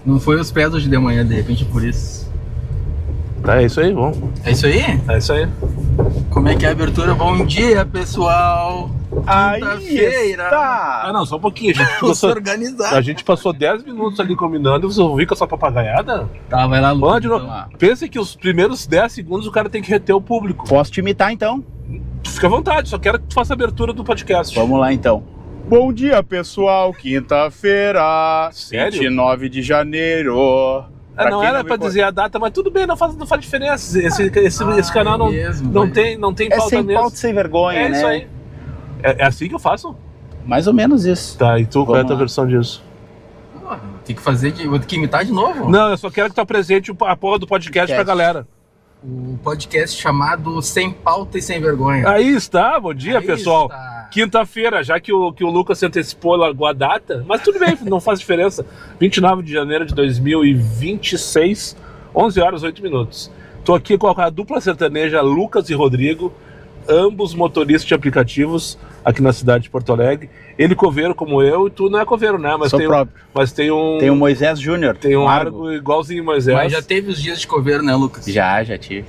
Não foi os pés hoje de manhã, de repente, por isso. Tá, é isso aí, vamos. É isso aí? É isso aí. Como é que é a abertura? Bom dia, pessoal! Aí Quinta-feira. está! Ah, não, só um pouquinho. Vamos se organizar. A gente passou 10 minutos ali combinando e você ouviu com essa papagaiada? Tá, vai lá, Lucas. Vamos de novo. Pensa que os primeiros 10 segundos o cara tem que reter o público. Posso te imitar então? Fica à vontade, só quero que tu faça a abertura do podcast. Vamos lá então. Bom dia, pessoal. Quinta-feira, Sério? 29 de janeiro. Não era pra dizer a data, mas tudo bem, não faz diferença. Esse canal não, mesmo, não, vai. tem É pauta sem mesmo. pauta, sem vergonha, É né? isso aí. É assim que eu faço? Mais ou menos isso. Tá, e tu, qual é a Vamos tua lá. versão disso? Porra, tem que fazer, vou ter que imitar de novo? Não, eu só quero que tu apresente a porra do podcast pra galera. O podcast chamado Sem Pauta e Sem Vergonha. Aí está, bom dia, Aí pessoal. está. Quinta-feira, já que o Lucas se antecipou, largou a data, mas tudo bem, não faz diferença. 29 de janeiro de 2026, 11 horas 8 minutos. Tô aqui com a dupla sertaneja Lucas e Rodrigo, ambos motoristas de aplicativos aqui na cidade de Porto Alegre. Ele coveiro como eu e tu não é coveiro, né? Mas Sou próprio. Mas tem um... Tem o Moisés Júnior. Tem um Argo. Argo igualzinho Moisés. Mas já teve os dias de coveiro, né, Lucas? Já tive.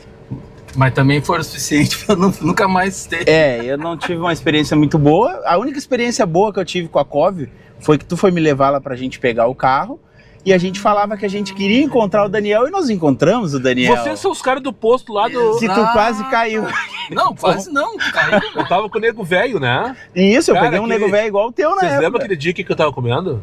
Mas também foram suficientes pra nunca mais ter. Eu não tive uma experiência muito boa. A única experiência boa que eu tive com a Cove foi que tu foi me levar lá pra gente pegar o carro e a gente falava que a gente queria encontrar o Daniel e nós encontramos o Daniel. Vocês são os caras do posto lá do... Que tu quase caiu. Não, quase não, caiu. Eu tava com o nego velho, né? E isso, eu Cara, peguei um aquele- nego velho igual o teu, né? Vocês lembram aquele dia que eu tava comendo?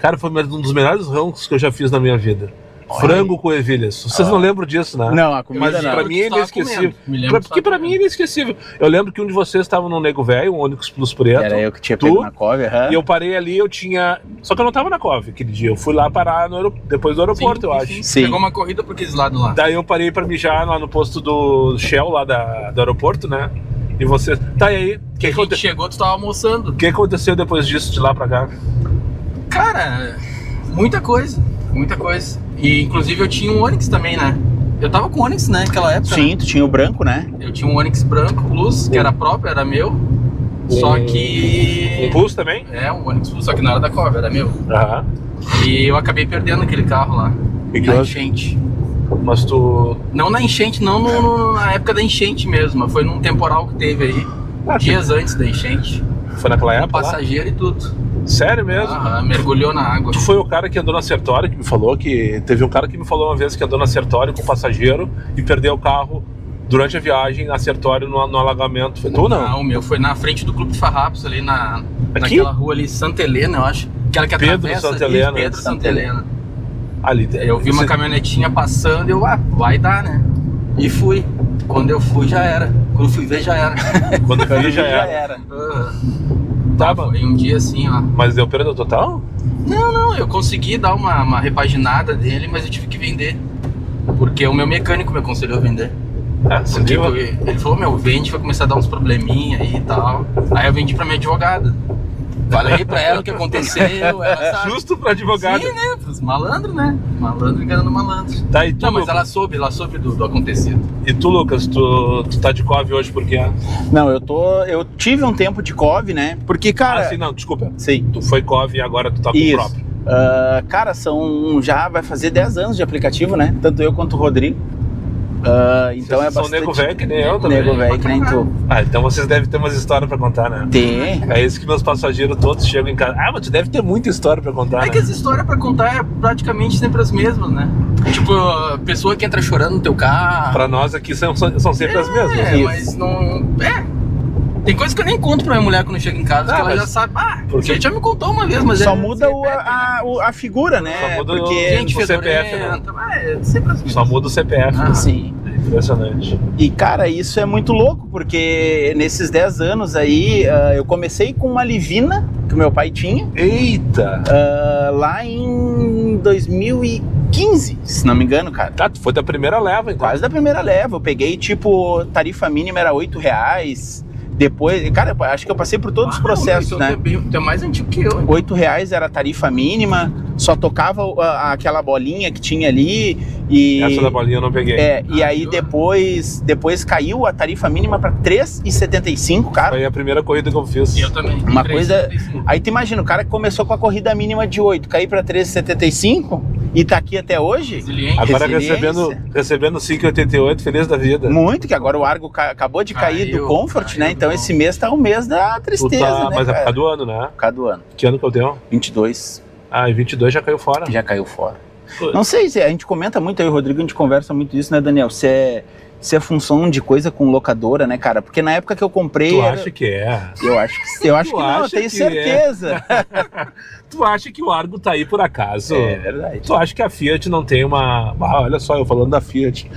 Cara, foi um dos melhores ramos que eu já fiz na minha vida. Frango com ervilhas. Vocês não lembram disso, né? Não, a comida Mas não. pra mim é inesquecível. Porque pra mim é inesquecível. Eu lembro que um de vocês estava num nego velho, um Onix Plus preto. Era eu que tinha Tu? pego na Cove, aham. E eu parei ali, eu tinha... Só que eu não tava na Cove aquele dia. Eu fui lá parar depois do aeroporto, eu acho. Sim. Pegou uma corrida por aqueles lados lá. Daí eu parei pra mijar lá no posto do Shell, lá do aeroporto, né? E você... Tá, e aí? O A gente chegou, tu tava almoçando. que aconteceu depois disso, de lá pra cá? Cara, muita coisa. Muita coisa. E inclusive eu tinha um Onix também, né? Eu tava com Onix, né, naquela época. Sim, Né? tu tinha o branco, né? Eu tinha um Onix branco Plus, que era próprio, era meu. Só que... Um Plus também? É, um Onix Plus, só que não era da Cove, era meu. Aham. E eu acabei perdendo aquele carro lá. E que Na houve? enchente. Mas tu... Não na enchente, não na época da enchente mesmo. Mas foi num temporal que teve aí. Dias antes da enchente. Foi naquela Um época lá? passageiro e tudo. Sério mesmo? Aham, mergulhou na água. Tu foi o cara que andou na Sertório que me falou que... Teve um cara que me falou uma vez que andou na Sertório com um passageiro e perdeu o carro durante a viagem na Sertório no alagamento. Foi tu, não? Não, o meu foi na frente do Clube Farrapos, ali naquela rua ali, Santa Helena, eu acho. Aquela que Pedro atravessa Santa Helena. Pedro Santa Helena. Ali. Eu vi uma caminhonetinha passando e eu, vai dar, né? E fui. Quando eu fui, já era. Quando eu fui ver, já era. Quando eu vi, já era. Tá, mano. Foi um dia assim, ó. Mas deu perda total? Não, eu consegui dar uma repaginada dele, mas eu tive que vender. Porque o meu mecânico me aconselhou a vender. É, você Porque viu? ele falou, vende, vai começar a dar uns probleminha aí e tal. Aí eu vendi pra minha advogada. Falei pra ela o que aconteceu, ela sabe. Justo pra advogado. Sim, né? Os malandro, né? Malandro enganando malandro. Tá, e tu, Não, mas Lucas? ela soube do acontecido. E tu, Lucas, tu tá de Cove hoje por quê? Não, eu tive um tempo de Cove, né? Porque, cara... Sim, não, desculpa. Sim. Tu foi Cove e agora tu tá com o Isso. próprio. Cara, já vai fazer 10 anos de aplicativo, né? Tanto eu quanto o Rodrigo. Então Vocês é são nego velho que nem eu também. Nego velho que nem tu. Ah, então vocês devem ter umas histórias pra contar, né? Tem. É isso que meus passageiros todos chegam em casa. Ah, mas tu deve ter muita história pra contar, É né? que as histórias pra contar é praticamente sempre as mesmas, né? Tipo, a pessoa que entra chorando no teu carro. Pra nós aqui são sempre as mesmas. É, Isso. mas não. Tem coisas que eu nem conto pra minha mulher quando chega em casa, que ela mas- já sabe. Porque- Você já me contou uma vez, mas Só é muda sempre a figura, né? Só muda Porque... gente o CPF, fedorenta, é sempre as mesmas. Só muda o CPF. Ah. né? Sim. É impressionante. E, cara, isso é muito louco, porque nesses 10 anos aí, eu comecei com uma Livina, que o meu pai tinha, Eita! lá em 2015, se não me engano, cara. Tá, tu foi da primeira leva, então. Quase da primeira leva. Eu peguei, tipo, tarifa mínima era R$8. Depois, cara, acho que eu passei por todos os processos, então né? Tu é mais antigo que eu. Hein? R$8 era a tarifa mínima, só tocava aquela bolinha que tinha ali e... Essa da bolinha eu não peguei. E aí viu? depois caiu a tarifa mínima pra R$3,75, cara. Foi a primeira corrida que eu fiz. Eu também. Uma coisa... 3,75. Aí tu imagina, o cara que começou com a corrida mínima de 8, cair pra 13,75, E tá aqui até hoje? Resiliente. Agora Resiliência. recebendo 5,88, feliz da vida. Muito, que agora o Argo acabou de cair do Comfort, né? Então esse mês tá o mês da tristeza, né, Mas é por cara? causa do ano, né? Por causa do ano. Que ano que eu tenho? 22, Ah, e 22 já caiu fora. já caiu fora. Não sei, a gente comenta muito aí, Rodrigo, a gente conversa muito isso, né, Daniel? Se é função de coisa com locadora, né, cara? Porque na época que eu comprei... Tu acha que é? Eu acho que não, eu tenho certeza. Tu acha que o Argo tá aí por acaso? É verdade. Tu acha que a Fiat não tem uma... Ah, olha só, eu falando da Fiat.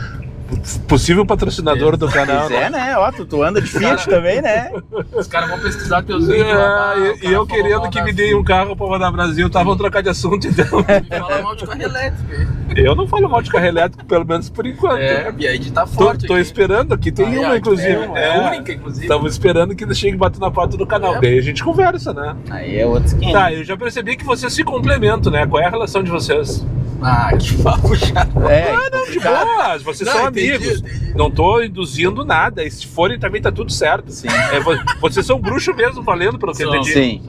Possível patrocinador do canal. Pois é, né? Ó, tu anda de Fiat também, né? Os caras vão pesquisar teus vídeos. lá, E eu querendo que me deem um carro pra rodar Brasil, estavam trocar de assunto, então. Me fala mal de carro elétrico. Eu não falo mal de carro elétrico, pelo menos por enquanto. E aí de tá forte. Tô esperando, aqui tem uma, inclusive. É a única, inclusive. Estamos esperando que chegue e bata na porta do canal. Daí a gente conversa, né? Aí é outro esquema. Tá, eu já percebi que vocês se complementam, né? Qual é a relação de vocês? Ah, que papo chato. De boas, vocês são entendi, amigos. entendi. Não tô induzindo nada. E se forem também tá tudo certo. Sim. Vocês são bruxo mesmo, valendo, pelo que eu entendi. Sim.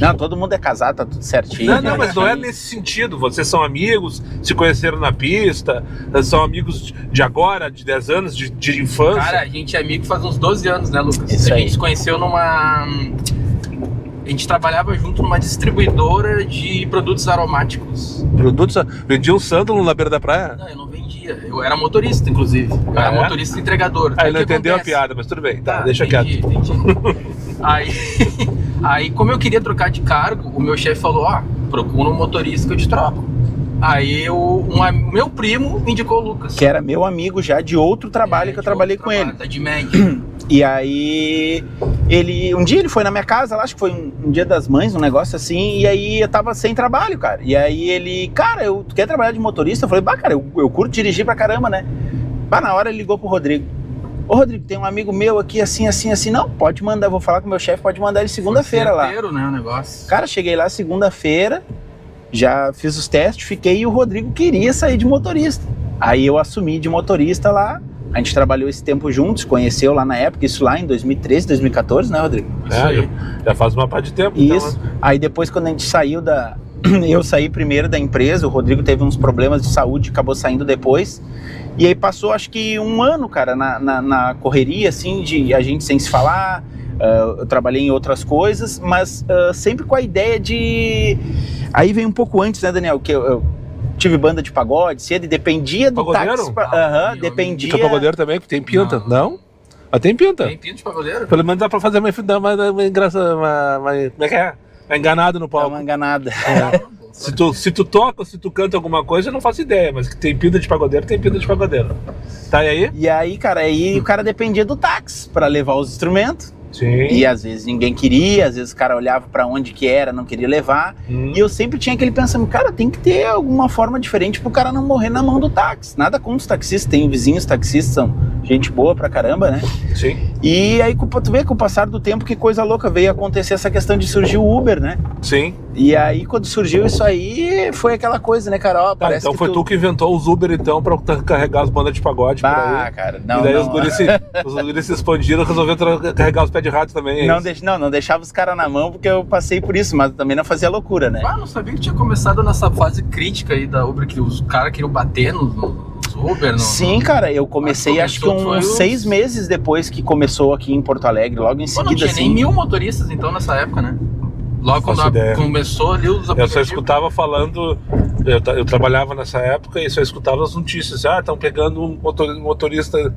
Não, todo mundo é casado, tá tudo certinho. Não, mas não é nesse sentido. Vocês são amigos, se conheceram na pista, são amigos de agora, de 10 anos, de infância. Cara, a gente é amigo faz uns 12 anos, né, Lucas? Isso a aí. gente se conheceu numa... A gente trabalhava junto numa distribuidora de produtos aromáticos. Produtos, vendia um sândalo na beira da praia? Não, eu não vendia. Eu era motorista, inclusive. Eu era é? motorista entregador. Aí Aí não o que entendeu a acontece? piada, mas tudo bem. Tá, Tá, deixa entendi, quieto. entendi. Aí, como eu queria trocar de cargo, o meu chefe falou, procura um motorista que eu te troco. Aí o meu primo me indicou o Lucas. Que era meu amigo já de outro trabalho que eu trabalhei com ele. Da Dimeg. E aí, um dia ele foi na minha casa, lá, acho que foi um dia das mães, um negócio assim, e aí eu tava sem trabalho, cara. E aí ele, cara, tu quer trabalhar de motorista? Eu falei, cara, eu curto dirigir pra caramba, né? Na hora ele ligou pro Rodrigo. Ô Rodrigo, tem um amigo meu aqui assim. Não, pode mandar, vou falar com o meu chefe, pode mandar ele segunda-feira lá. Certeiro, né, o negócio. Cara, cheguei lá segunda-feira, já fiz os testes, fiquei e o Rodrigo queria sair de motorista. Aí eu assumi de motorista lá. A gente trabalhou esse tempo juntos, conheceu lá na época, isso lá em 2013, 2014, né, Rodrigo? Já faz uma parte de tempo. Isso. Então, né? Aí depois, quando a gente saiu eu saí primeiro da empresa, o Rodrigo teve uns problemas de saúde, acabou saindo depois. E aí passou, acho que um ano, cara, na correria, assim, de a gente sem se falar. Eu trabalhei em outras coisas, mas sempre com a ideia de... Aí vem um pouco antes, né, Daniel, que eu tive banda de pagode cedo e dependia do Pagodeiro? táxi. Dependia. Tu é pagodeiro também, que tem pinta? Não? Mas tem pinta. Tem pinto de pagodeiro? Pelo menos dá pra fazer uma engraçada, como é que é? É enganado no Dá palco. uma enganada. Se tu toca, se tu canta alguma coisa, eu não faço ideia, mas que tem pinta de pagodeiro, tem pinta de pagodeiro. Tá, e aí? E aí, cara, o cara dependia do táxi pra levar os instrumentos. Sim. E às vezes ninguém queria, às vezes o cara olhava pra onde que era, não queria levar. E eu sempre tinha aquele pensamento, cara, tem que ter alguma forma diferente pro cara não morrer na mão do táxi. Nada contra os taxistas, tem vizinhos taxistas, são gente boa pra caramba, né? Sim. E aí tu vê com o passar do tempo que coisa louca veio acontecer essa questão de surgir o Uber, né? Sim. E aí quando surgiu isso aí, foi aquela coisa, né, cara? Ó, parece então que foi tu que inventou os Uber, então, pra carregar as bandas de pagode por aí. Cara, não, e daí não. os guris se expandiram, resolveram carregar os pés de rato também. Não deixava os caras na mão, porque eu passei por isso, mas também não fazia loucura, né? Não sabia que tinha começado nessa fase crítica aí da Uber, que os caras queriam bater nos Uber. Sim, cara, eu comecei acho que uns 6 meses depois que começou aqui em Porto Alegre, logo em seguida, não tinha assim. nem 1000 motoristas então nessa época, né? Logo quando começou ali os aplicativos. Eu só escutava falando, eu trabalhava nessa época e só escutava as notícias. Estão pegando um motorista,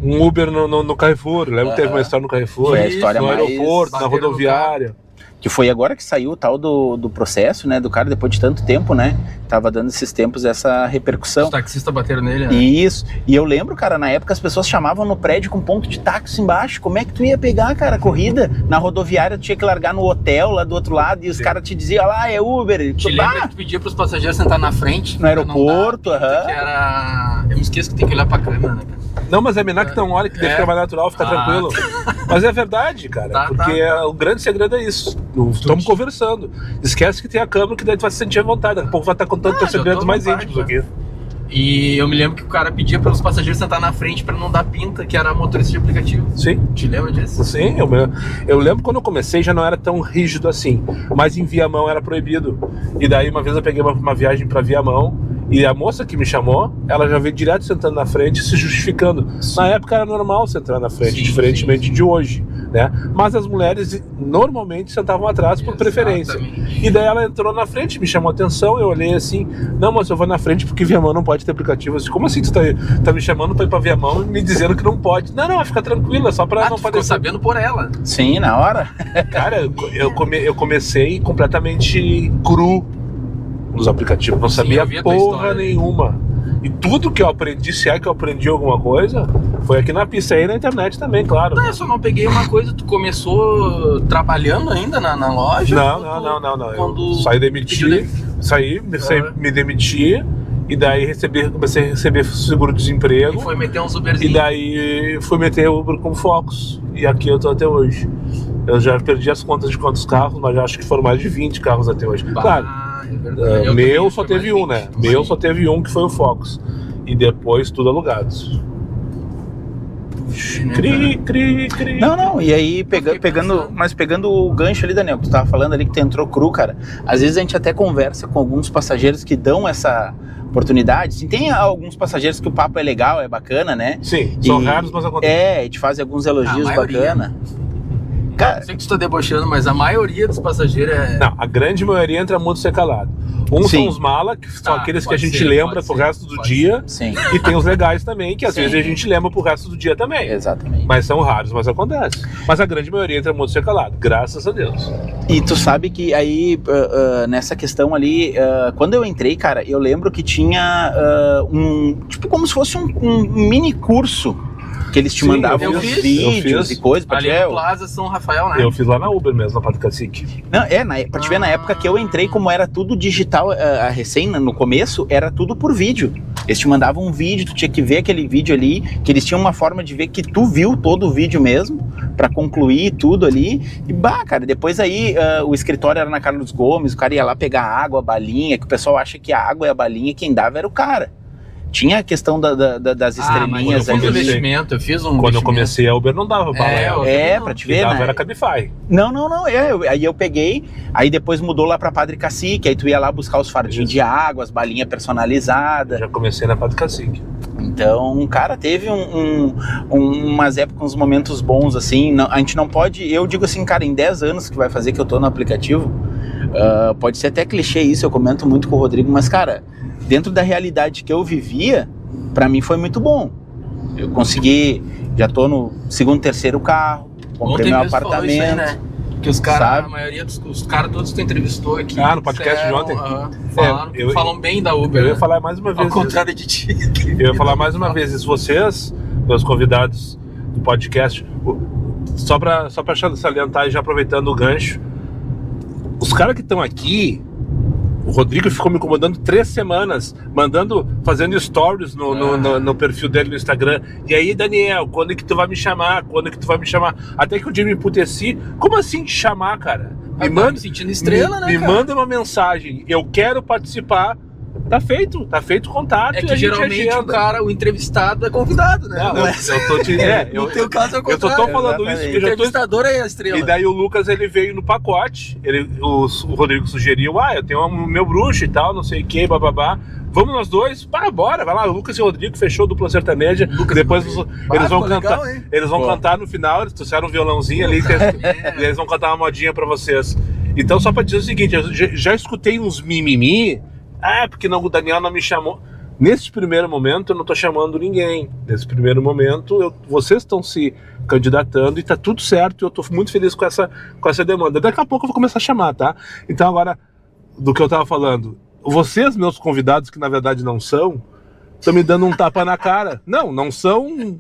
um Uber no Carrefour. Lembra que teve uma história no Carrefour? Foi a história no mais aeroporto, na rodoviária. Que foi agora que saiu o tal do processo, né, do cara, depois de tanto tempo, né, tava dando esses tempos essa repercussão. Os taxistas bateram nele, né? Isso, e eu lembro, cara, na época as pessoas chamavam no prédio com ponto de táxi embaixo, como é que tu ia pegar, cara, a corrida? Na rodoviária tu tinha que largar no hotel lá do outro lado e os caras te diziam, lá é Uber. Te lembra que tu pedia pros passageiros sentar na frente? No aeroporto, que era... Eu me esqueço que tem que olhar pra câmera, né, cara? Não, mas é menor que não olha, que deve ficar mais natural, fica tranquilo. Mas é verdade, cara, porque o grande segredo é isso. Estamos conversando. Esquece que tem a câmera, que daí tu vai se sentir à vontade. Daqui a pouco vai estar contando teus segredos mais íntimos aqui. E eu me lembro que o cara pedia para os passageiros sentar na frente para não dar pinta, que era motorista de aplicativo. Sim. Te lembra disso? Sim, eu lembro quando eu comecei já não era tão rígido assim, mas em Viamão era proibido. E daí uma vez eu peguei uma viagem para Viamão e a moça que me chamou, ela já veio direto sentando na frente, se justificando. Sim. Na época era normal você entrar na frente, sim, diferentemente de hoje, né? Mas as mulheres normalmente sentavam atrás por preferência. E daí ela entrou na frente, me chamou a atenção, eu olhei assim, não, mas eu vou na frente porque Viamão não pode ter aplicativo. Eu disse, como assim tu tá me chamando pra ir pra Viamão e me dizendo que não pode? Não, fica tranquila, só pra não poder... sabendo por ela. Sim, na hora. Cara, eu comecei completamente cru nos aplicativos, não sabia porra nenhuma. E tudo que eu aprendi, se é que eu aprendi alguma coisa, foi aqui na pista e na internet também, claro. Não, eu só não peguei uma coisa, tu começou trabalhando ainda na loja? Não. Eu saí me demiti, e daí comecei a receber seguro-desemprego. E foi meter uns Uberzinhos. E daí fui meter Uber com Focus. E aqui eu tô até hoje. Eu já perdi as contas de quantos carros, mas já acho que foram mais de 20 carros até hoje. Claro. Meu só teve um, né? Meu só teve um, que foi o Focus. E depois tudo alugados. Cri. Não, e aí pegando o gancho ali, Daniel, que tu tava falando ali que tu entrou cru, cara. Às vezes a gente até conversa com alguns passageiros que dão essa oportunidade. Sim, tem alguns passageiros que o papo é legal, é bacana, né? Sim, são raros, mas acontece. E te fazem alguns elogios bacana. Cara, eu sei que tu tá debochando, mas a maioria dos passageiros é... Não, a grande maioria entra muito ser calado. São os mala, que são aqueles que a gente lembra pro resto do dia. Sim. E tem os legais também, que às vezes a gente lembra pro resto do dia também. Exatamente. Mas são raros, mas acontece. Mas a grande maioria entra muito ser calado, graças a Deus. E tu sabe que aí, nessa questão ali, quando eu entrei, cara, eu lembro que tinha tipo como se fosse um mini curso que eles te mandavam os vídeos e coisas. Ali no Plaza São Rafael, né? Eu fiz lá na Uber mesmo, na Pato Cacique. Não, pra te ver, na época que eu entrei, como era tudo digital, no começo, era tudo por vídeo. Eles te mandavam um vídeo, tu tinha que ver aquele vídeo ali, que eles tinham uma forma de ver que tu viu todo o vídeo mesmo, pra concluir tudo ali. E cara, depois aí, o escritório era na Carlos Gomes, o cara ia lá pegar água, balinha, que o pessoal acha que a água e a balinha, quem dava era o cara. Tinha a questão das estrelinhas ali. Eu fiz um Quando eu comecei a Uber não dava bala. Pra te ver, dava, né? Era Cabify. Não. Aí eu peguei, aí depois mudou lá pra Padre Cacique, aí tu ia lá buscar os fardinhos de água, as balinhas personalizadas. Já comecei na Padre Cacique. Então, cara, teve umas épocas, uns momentos bons, assim. A gente não pode, eu digo assim, cara, em 10 anos que vai fazer que eu tô no aplicativo, pode ser até clichê isso, eu comento muito com o Rodrigo, mas, cara, dentro da realidade que eu vivia, pra mim foi muito bom. Eu consegui, já tô no segundo, terceiro carro, comprei meu apartamento. Isso aí, né? Que os caras, a maioria dos caras todos que tu entrevistou aqui. No podcast de ontem. Falam bem da Uber. Eu ia falar mais uma vez. Ao contrário de ti. Eu ia falar mais uma vez isso. Vocês, meus convidados do podcast, só pra salientar e já aproveitando o gancho, os caras que estão aqui, o Rodrigo ficou me incomodando 3 semanas, fazendo stories no perfil dele no Instagram. E aí, Daniel, quando que tu vai me chamar? Até que o dia me emputeci. Como assim te chamar, cara? Me sentindo estrela, né, cara? Me manda uma mensagem. Eu quero participar. Tá feito o contato. É que geralmente o entrevistado é convidado, né? No teu caso é o contrário. Eu tô falando isso porque o entrevistador é a estrela. E daí o Lucas, ele veio no pacote. O Rodrigo sugeriu, eu tenho meu bruxo e tal, não sei o que, bababá. Vamos nós dois? Bora, vai lá. O Lucas e o Rodrigo fechou dupla sertaneja. Depois eles vão cantar. Legal, eles vão cantar no final, eles trouxeram um violãozinho ali, e eles vão cantar uma modinha pra vocês. Então, só pra dizer o seguinte, eu já escutei uns mimimi. Porque o Daniel não me chamou. Nesse primeiro momento, eu não tô chamando ninguém. Nesse primeiro momento, vocês estão se candidatando e tá tudo certo. Eu tô muito feliz com essa demanda. Daqui a pouco eu vou começar a chamar, tá? Então, agora, do que eu tava falando, vocês, meus convidados, que na verdade não são, estão me dando um tapa na cara. Não são...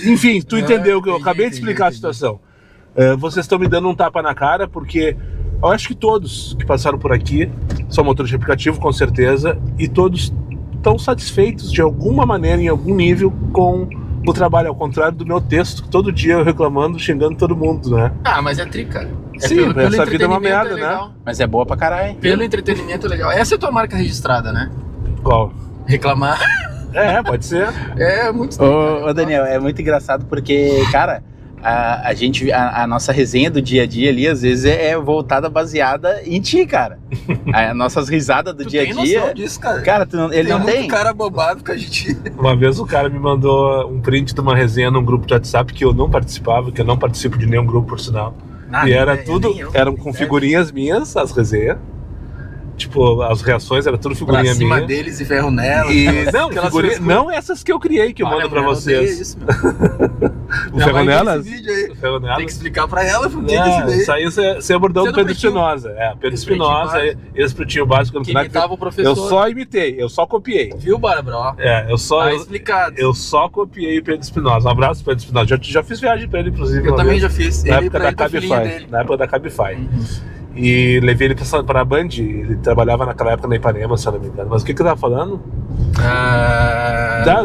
Enfim, tu entendeu que eu acabei de explicar a situação. Vocês estão me dando um tapa na cara porque... Eu acho que todos que passaram por aqui são motores de aplicativo, com certeza, e todos estão satisfeitos de alguma maneira, em algum nível, com o trabalho, ao contrário do meu texto, que todo dia eu reclamando, xingando todo mundo, né? Mas é tri, cara. Sim, essa vida é uma merda, né? Mas é boa pra caralho. Pelo entretenimento é legal. Essa é a tua marca registrada, né? Qual? Reclamar. Pode ser. É muito Ô, Daniel, é muito engraçado porque, cara, a nossa resenha do dia a dia ali, às vezes, é voltada, baseada em ti, cara. As nossas risadas do dia a dia. Tu tem noção disso, cara? Cara, ele não tem? Tem cara bobado com a gente. Uma vez o cara me mandou um print de uma resenha num grupo de WhatsApp que eu não participava, que eu não participo de nenhum grupo, por sinal. E era tudo, eram com figurinhas minhas, as resenhas. Tipo, as reações era tudo figurinha pra cima minha. deles e ferro nela. Não essas que eu criei, que eu mando pra vocês. Isso, O ferro nelas? Tem que explicar pra ela por que isso aí você é bordão do Pedro Espinosa. Pedro Espinosa, esse Pretinho Básico. Que imitava o professor. Eu só imitei, eu só copiei. Viu, Bárbara? Tá explicado. Eu só copiei o Pedro Espinosa. Um abraço, Pedro Espinosa. Já fiz viagem pra ele, inclusive. Eu também já fiz. Na época da Cabify. Na época da Cabify. E levei ele pra a Band. Ele trabalhava naquela época na Ipanema, se eu não me engano. Mas o que eu tava falando?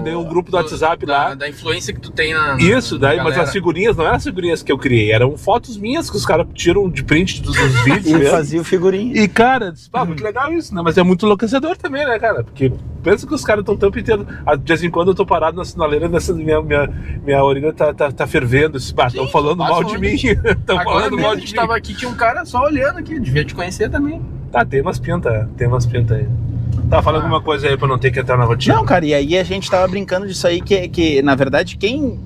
Dei um grupo do WhatsApp lá. Da influência que tu tem na Isso, daí, galera. mas as figurinhas não eram as figurinhas que eu criei, eram fotos minhas que os caras tiram de print dos vídeos. E fazia o figurinho. E, cara, muito legal isso, né? Mas é muito enlouquecedor também, né, cara? Porque pensa que os caras estão o tempo inteiro. De vez em quando eu tô parado na sinaleira, minha orelha tá fervendo. Estão falando mal de mim. Estão falando mal de mim. A gente tava aqui, tinha um cara só olhando aqui, devia te conhecer também. Tá, tem umas pintas aí. Tá falando alguma coisa aí pra não ter que entrar na rotina? Não, cara, e aí a gente tava brincando disso aí, que na verdade, quem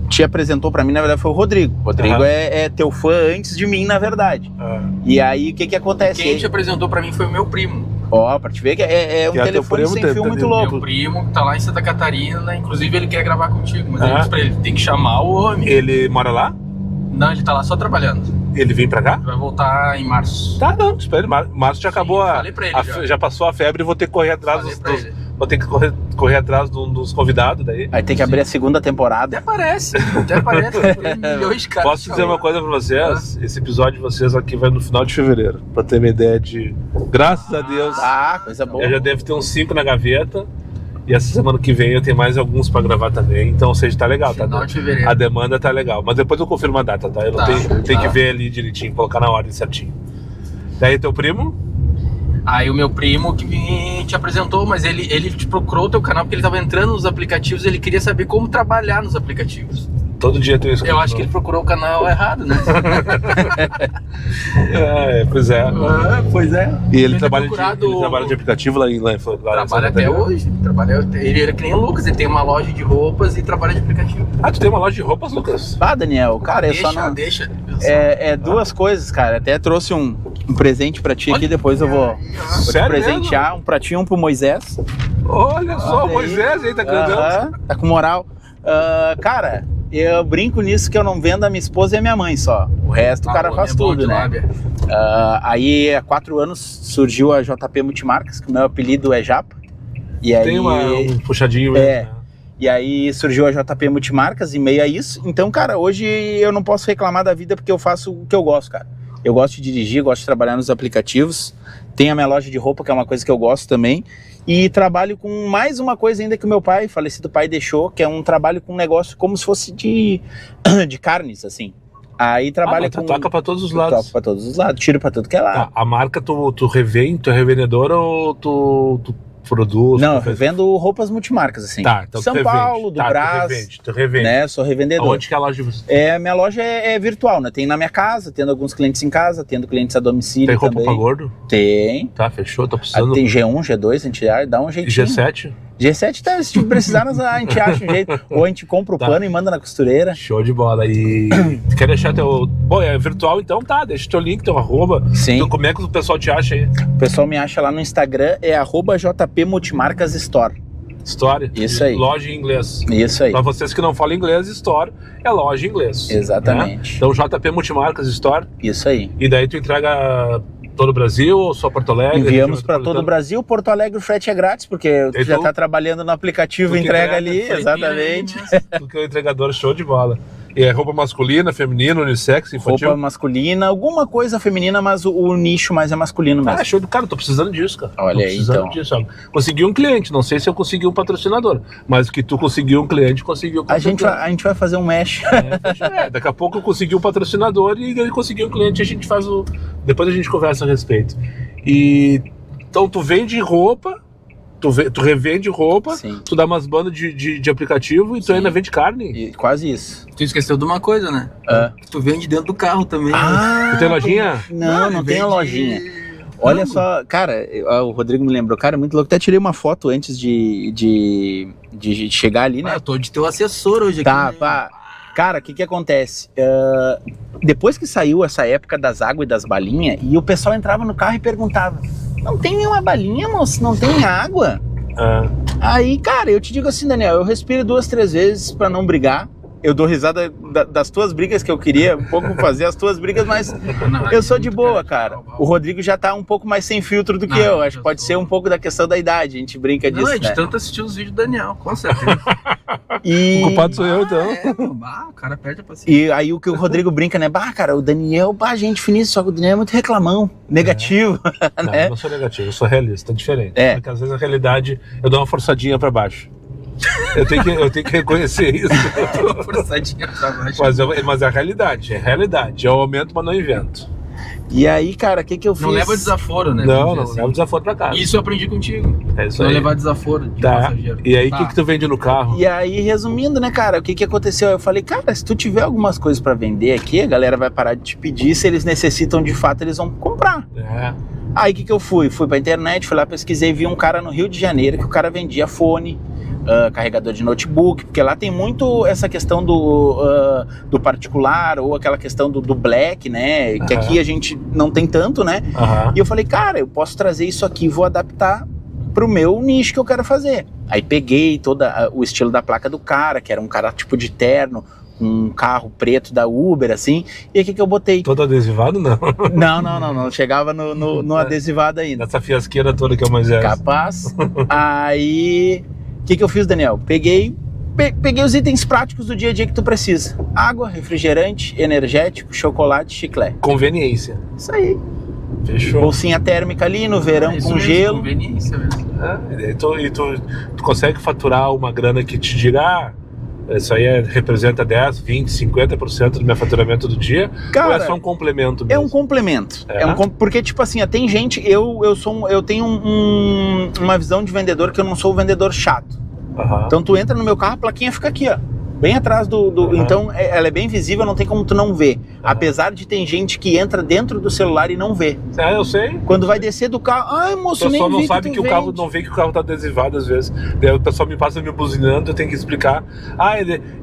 te apresentou pra mim, na verdade, foi o Rodrigo. O Rodrigo é teu fã antes de mim, na verdade. E aí, o que acontece? Quem te apresentou pra mim foi o meu primo. Pra te ver que é um telefone sem fio muito louco. Meu primo tá lá em Santa Catarina, inclusive ele quer gravar contigo, mas eu disse pra ele, tem que chamar o homem. Ele mora lá? Não, ele tá lá só trabalhando. Ele vem pra cá? Vai voltar em março. Tá, não, espera. Março já acabou falei pra ele já passou a febre e vou ter que correr atrás vou ter que correr atrás dos convidados daí. Aí tem que abrir a segunda temporada. Até parece. Tem milhões de caras. Posso dizer uma coisa pra vocês? Esse episódio de vocês aqui vai no final de fevereiro. Pra ter uma ideia de... Graças a Deus. Coisa boa. Eu já devo ter uns 5 na gaveta. E essa semana que vem eu tenho mais alguns pra gravar também. Então, ou seja, tá legal, tá? A demanda tá legal. Mas depois eu confirmo a data, tá? Eu tenho que ver ali direitinho, colocar na ordem certinho. Daí teu primo? Aí o meu primo que te apresentou, mas ele te procurou o teu canal porque ele tava entrando nos aplicativos, ele queria saber como trabalhar nos aplicativos. Todo dia tem isso. Eu acho que ele procurou o canal errado, né? Pois é. Pois é. E ele trabalha de aplicativo lá em Trabalha até hoje. Ele era que nem o Lucas, ele tem uma loja de roupas e trabalha de aplicativo. Tu tem uma loja de roupas, Lucas? Daniel, cara, Deixa. Duas coisas, cara. Até trouxe um presente pra ti aqui, depois eu vou te presentear. Mesmo? Um pratinho pro Moisés. Olha só, o Moisés aí tá grandão. Tá com moral. Cara, eu brinco nisso que eu não vendo a minha esposa e a minha mãe só. O resto o cara faz tudo, né? Aí há 4 anos surgiu a JP Multimarcas, que o meu apelido é Japa. E aí, tem um puxadinho mesmo, né? E aí surgiu a JP Multimarcas em meio a isso. Então, cara, hoje eu não posso reclamar da vida porque eu faço o que eu gosto, cara. Eu gosto de dirigir, gosto de trabalhar nos aplicativos. Tenho a minha loja de roupa, que é uma coisa que eu gosto também. E trabalho com mais uma coisa ainda que o meu pai, falecido pai, deixou, que é um trabalho com um negócio como se fosse de carnes, assim. Aí trabalha com... toca pra todos os lados. Toca pra todos os lados, tiro pra tudo que é lado. A marca tu revende, tu é revendedor ou tu produz? Não, eu revendo roupas multimarcas, assim. Então São Paulo, do Brás. Tu revende. Né, sou revendedor. Onde que é a loja de vocês? Minha loja é virtual, né? Tem na minha casa, tendo alguns clientes em casa, tendo clientes a domicílio. Tem roupa também. Pra gordo? Tem. Tá, fechou, tô precisando. Tem G1, G2, a gente dá um jeitinho. G7? G7, tá, se precisar, a gente acha um jeito. Ou a gente compra o pano e manda na costureira. Show de bola. E quer deixar teu... Bom, é virtual, então tá, deixa teu link, teu arroba. Sim. Então, como é que o pessoal te acha aí? O pessoal me acha lá no Instagram, é @JP Multimarcas Store. Store? Isso aí. Loja em inglês. Isso aí. Pra vocês que não falam inglês, Store é loja em inglês. Exatamente. Né? Então, JP Multimarcas Store. Isso aí. E daí tu entrega todo o Brasil ou só Porto Alegre? Enviamos para todo o Brasil. Porto Alegre o frete é grátis, porque tu já tá trabalhando no aplicativo, entrega ali, exatamente. Porque o entregador show de bola. E é roupa masculina, feminina, unissex, infantil? Roupa masculina, alguma coisa feminina, mas o nicho mais é masculino mesmo. Show do cara, tô precisando disso, cara. Olha aí, então. Disso, consegui um cliente, não sei se eu consegui um patrocinador, mas que tu conseguiu um cliente, conseguiu a gente vai fazer um mesh. Daqui a pouco eu consegui um patrocinador e ele conseguiu um cliente, a gente faz depois a gente conversa a respeito. E então tu vende roupa Tu revende roupa, Sim. tu dá umas bandas de aplicativo e tu Sim. ainda vende carne. E quase isso. Tu esqueceu de uma coisa, né? Que tu vende dentro do carro também. Tu tem lojinha? Não tem a lojinha. Olha só, cara, o Rodrigo me lembrou, cara, muito louco. Até tirei uma foto antes de chegar ali, né? Eu tô de teu assessor hoje Tá, aqui. pá. Cara, o que acontece? Depois que saiu essa época das águas e das balinhas, e o pessoal entrava no carro e perguntava: não tem nenhuma balinha, moço? Não tem água? Aí, cara, eu te digo assim, Daniel, eu respiro 2, 3 vezes pra não brigar. Eu dou risada das tuas brigas, que eu queria um pouco fazer as tuas brigas, mas eu sou de boa, cara. O Rodrigo já tá um pouco mais sem filtro do que eu. Acho que pode ser um pouco da questão da idade, a gente brinca disso, Não, é de né? tanto assistir os vídeos do Daniel, com certeza. E... O culpado sou eu, então. O cara perde a paciência. E aí o que o Rodrigo brinca, né? Bah, cara, o Daniel, gente finíssima, só que o Daniel é muito reclamão, negativo, Não, né? eu não sou negativo, eu sou realista, é diferente. É. Porque às vezes a realidade eu dou uma forçadinha pra baixo. Eu tenho que reconhecer isso. Uma forçadinha pra baixo. Mas é a realidade, Eu aumento, mas não invento. E aí, cara, o que eu fiz? Não leva desaforo, né? Não, Vamos não dizer leva desaforo pra casa. Isso eu aprendi contigo. É isso Não aí. levar desaforo de Tá. passageiro. E aí, o Tá. que tu vende no carro? E aí, resumindo, né, cara, o que aconteceu? Eu falei, cara, se tu tiver algumas coisas pra vender aqui, a galera vai parar de te pedir, se eles necessitam de fato, eles vão comprar. É. Aí, o que eu fui? Fui pra internet, fui lá, pesquisei, vi um cara no Rio de Janeiro que o cara vendia fone, carregador de notebook, porque lá tem muito essa questão do particular ou aquela questão do black, né? Que aqui a gente não tem tanto, né? Aham. E eu falei, cara, eu posso trazer isso aqui e vou adaptar pro meu nicho que eu quero fazer. Aí peguei todo o estilo da placa do cara, que era um cara tipo de terno, um carro preto da Uber, assim. E aí o que eu botei? Todo adesivado, não. Não. Chegava no adesivado ainda. Essa fiasqueira toda que é o Moisés. Capaz. Aí, o que eu fiz, Daniel? Peguei os itens práticos do dia a dia que tu precisa. Água, refrigerante, energético, chocolate, chiclete. Conveniência. Isso aí. Fechou. Bolsinha térmica ali no verão Isso com mesmo, gelo. Conveniência mesmo. E tu consegue faturar uma grana que te diga, isso aí representa 10, 20, 50% do meu faturamento do dia? Cara, ou é só um complemento mesmo? É um complemento. É? Porque, tipo assim, tem gente... Eu tenho uma visão de vendedor que eu não sou o vendedor chato. Aham. Então tu entra no meu carro, a plaquinha fica aqui, ó. Bem atrás do... Então ela é bem visível, não tem como tu não ver. Apesar de ter gente que entra dentro do celular e não vê. Eu sei. Quando vai descer do carro, ai moço, O pessoal nem não vi sabe tu que o carro vende. não vê que o carro tá adesivado às vezes. Daí o pessoal me passa me buzinando, eu tenho que explicar.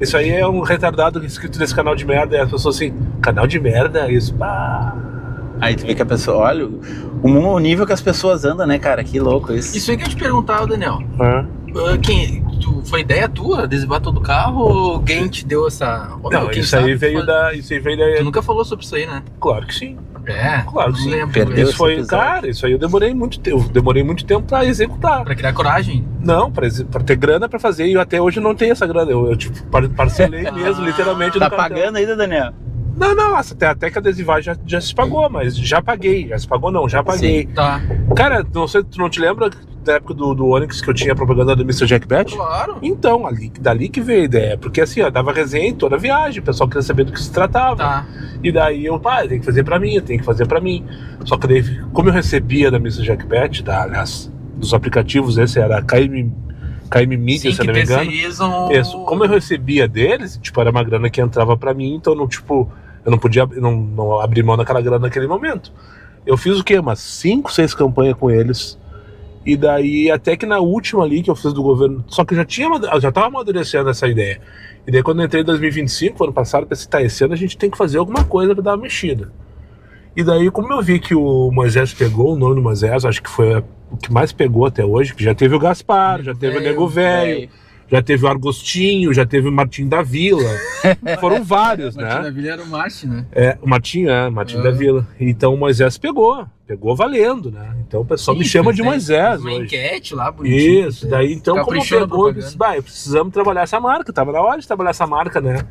Isso aí é um retardado inscrito nesse canal de merda. E as pessoas assim, canal de merda? Isso, pá. Aí tu vê que a pessoa, olha, o nível que as pessoas andam, né, cara? Que louco isso. Isso aí que eu te perguntava, Daniel. É. Foi ideia tua adesivar todo o carro ou alguém te deu essa... Não, isso aí veio da. Tu nunca falou sobre isso aí, né? Claro que sim. Não Claro que sim. lembro. Perdeu. Isso foi, esse episódio. cara, isso aí eu demorei muito tempo pra executar. Pra criar coragem. Não, pra ter grana pra fazer, e eu até hoje não tenho essa grana. Eu tipo, parcelei mesmo, literalmente. Tá no cartão. pagando ainda, Daniel? Não, até que a adesivagem já se pagou, mas já paguei. Já se pagou, não, já paguei. Tá. Cara, não sei, tu não te lembra da época do Onix que eu tinha a propaganda do Mr. Jack Bet? Claro. Então, dali que veio a ideia. Porque assim, ó, dava resenha em toda a viagem, o pessoal queria saber do que se tratava. Tá. E daí eu tem que fazer pra mim, eu tenho que fazer pra mim. Só que daí, como eu recebia da Mr. Jack Bet, aliás, dos aplicativos, esse era a KM Media, Sim, se eu que não me engano. terceirizam... Isso. Como eu recebia deles, tipo, era uma grana que entrava pra mim, então não, tipo, eu não podia não abrir mão daquela grana naquele momento. Eu fiz o quê? Umas 5, 6 campanhas com eles. E daí, até que na última ali que eu fiz do governo, só que eu já tava amadurecendo essa ideia. E daí quando eu entrei em 2025, ano passado, pensei, esse ano a gente tem que fazer alguma coisa pra dar uma mexida. E daí, como eu vi que o Moisés pegou, o nome do Moisés, acho que foi o que mais pegou até hoje, que já teve o Gaspar, já teve o Nego Velho, já teve o Argostinho, já teve o Martim da Vila. Foram vários, né? Martim da Vila era o Marte, né? O Martim da Vila. Então o Moisés pegou valendo, né? Então o pessoal me chama de Moisés uma hoje. enquete lá, bonitinho. Isso, daí então como pegou, eu disse, precisamos trabalhar essa marca, tava na hora de trabalhar essa marca, né?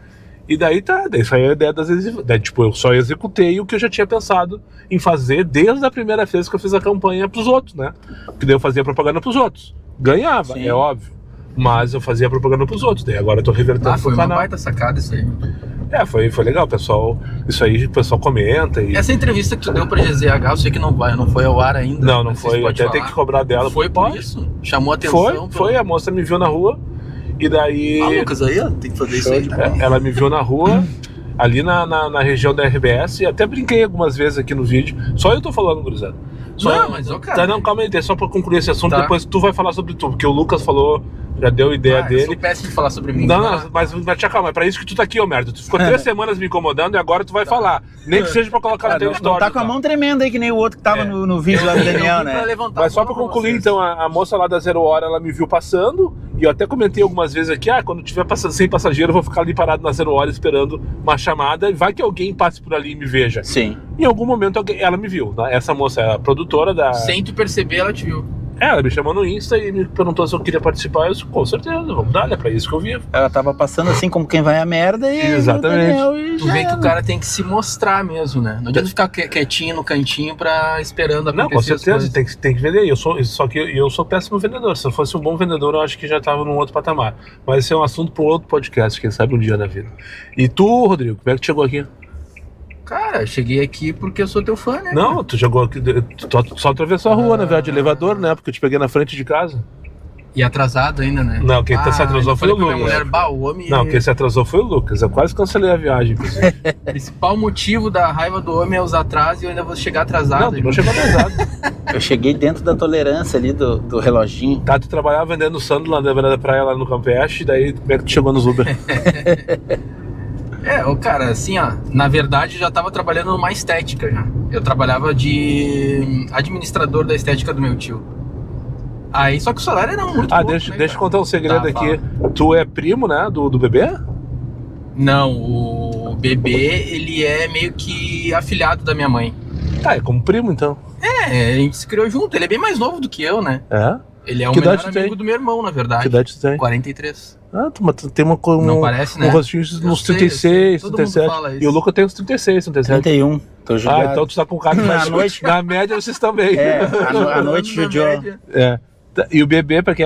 E daí daí saiu a ideia das adesivas. Daí, tipo, eu só executei o que eu já tinha pensado em fazer desde a primeira vez que eu fiz a campanha pros outros, né? Porque daí eu fazia propaganda pros outros. Ganhava, Sim. é óbvio. Mas eu fazia propaganda pros outros. Daí agora eu tô revertendo Foi pro uma canal. baita sacada isso aí. Foi legal, pessoal. Isso aí o pessoal comenta. E... Essa entrevista que tu deu pra GZH, eu sei que não foi ao ar ainda. Não foi. Até tem que cobrar dela. Foi por isso? Chamou atenção? Foi. A moça me viu na rua. E daí... Lucas, aí, ó, tem que fazer isso aí. Ela me viu na rua, ali na região da RBS, e até brinquei algumas vezes aqui no vídeo. Só eu tô falando, gurizada. Mas ó, cara... Não, calma aí, é só pra concluir esse assunto, tá. Depois tu vai falar sobre tu, porque o Lucas falou, já deu ideia dele. Eu sou péssimo de falar sobre mim. Não, mas te calma, é pra isso que tu tá aqui, ô merda. Tu ficou 3 semanas me incomodando e agora tu vai falar. Nem que seja pra colocar no teu histórico. Tá com a mão tremenda aí, que nem o outro que tava no vídeo lá do Daniel, né? Mas só pra concluir, então, a moça lá da 0 Hora, ela me viu passando, e eu até comentei algumas vezes aqui, quando tiver sem passageiro, eu vou ficar ali parado na 0 Hora esperando uma chamada, e vai que alguém passe por ali e me veja. Sim. Em algum momento ela me viu, né? Essa moça é a produtora da... Sem tu perceber, ela te viu. Ela me chamou no Insta e me perguntou se eu queria participar. Eu disse, com certeza, vamos dar, é pra isso que eu vivo. Ela tava passando assim como quem vai a merda e... Exatamente. Tu vê que o cara tem que se mostrar mesmo, né? Não adianta ficar quietinho no cantinho esperando acontecer. Não, com certeza, tem que vender. Só que eu sou péssimo vendedor. Se eu fosse um bom vendedor, eu acho que já tava num outro patamar. Mas esse é um assunto para outro podcast, quem sabe um dia na vida. E tu, Rodrigo, como é que tu chegou aqui? Cara, cheguei aqui porque eu sou teu fã, né? Não, tu chegou aqui, tu só atravessou a rua, na verdade, de elevador, né? Porque eu te peguei na frente de casa. E atrasado ainda, né? Não, quem se atrasou foi o Lucas. Minha mulher, o homem... Não, quem se atrasou foi o Lucas. Eu quase cancelei a viagem. O principal motivo da raiva do homem é os atrasos e eu ainda vou chegar atrasado. Não, tu não chegou atrasado. Eu cheguei dentro da tolerância ali do reloginho. Tá, tu trabalhava vendendo sandu lá na beira da praia, lá no Campeche, daí como é que tu chegou nos Uber? Cara, assim, ó, na verdade eu já tava trabalhando numa estética já. Eu trabalhava de administrador da estética do meu tio. Aí, só que o salário era muito pouco, deixa né, eu contar um segredo aqui. Fala. Tu é primo, né, do bebê? Não, o bebê, ele é meio que afilhado da minha mãe. Tá, é como primo, então. A gente se criou junto. Ele é bem mais novo do que eu, né? É? Ele é o Que melhor idade amigo tem? do meu irmão, na verdade. Que idade tu tem? 43. Tu tem Não parece, né? um rostinho uns 36, todo mundo 37. fala isso. E o Lucas tem uns 36, 37. 31, tô jogado. Então tu tá com cara de mais noite. Na média vocês também. A noite judiou. E o bebê, pra quem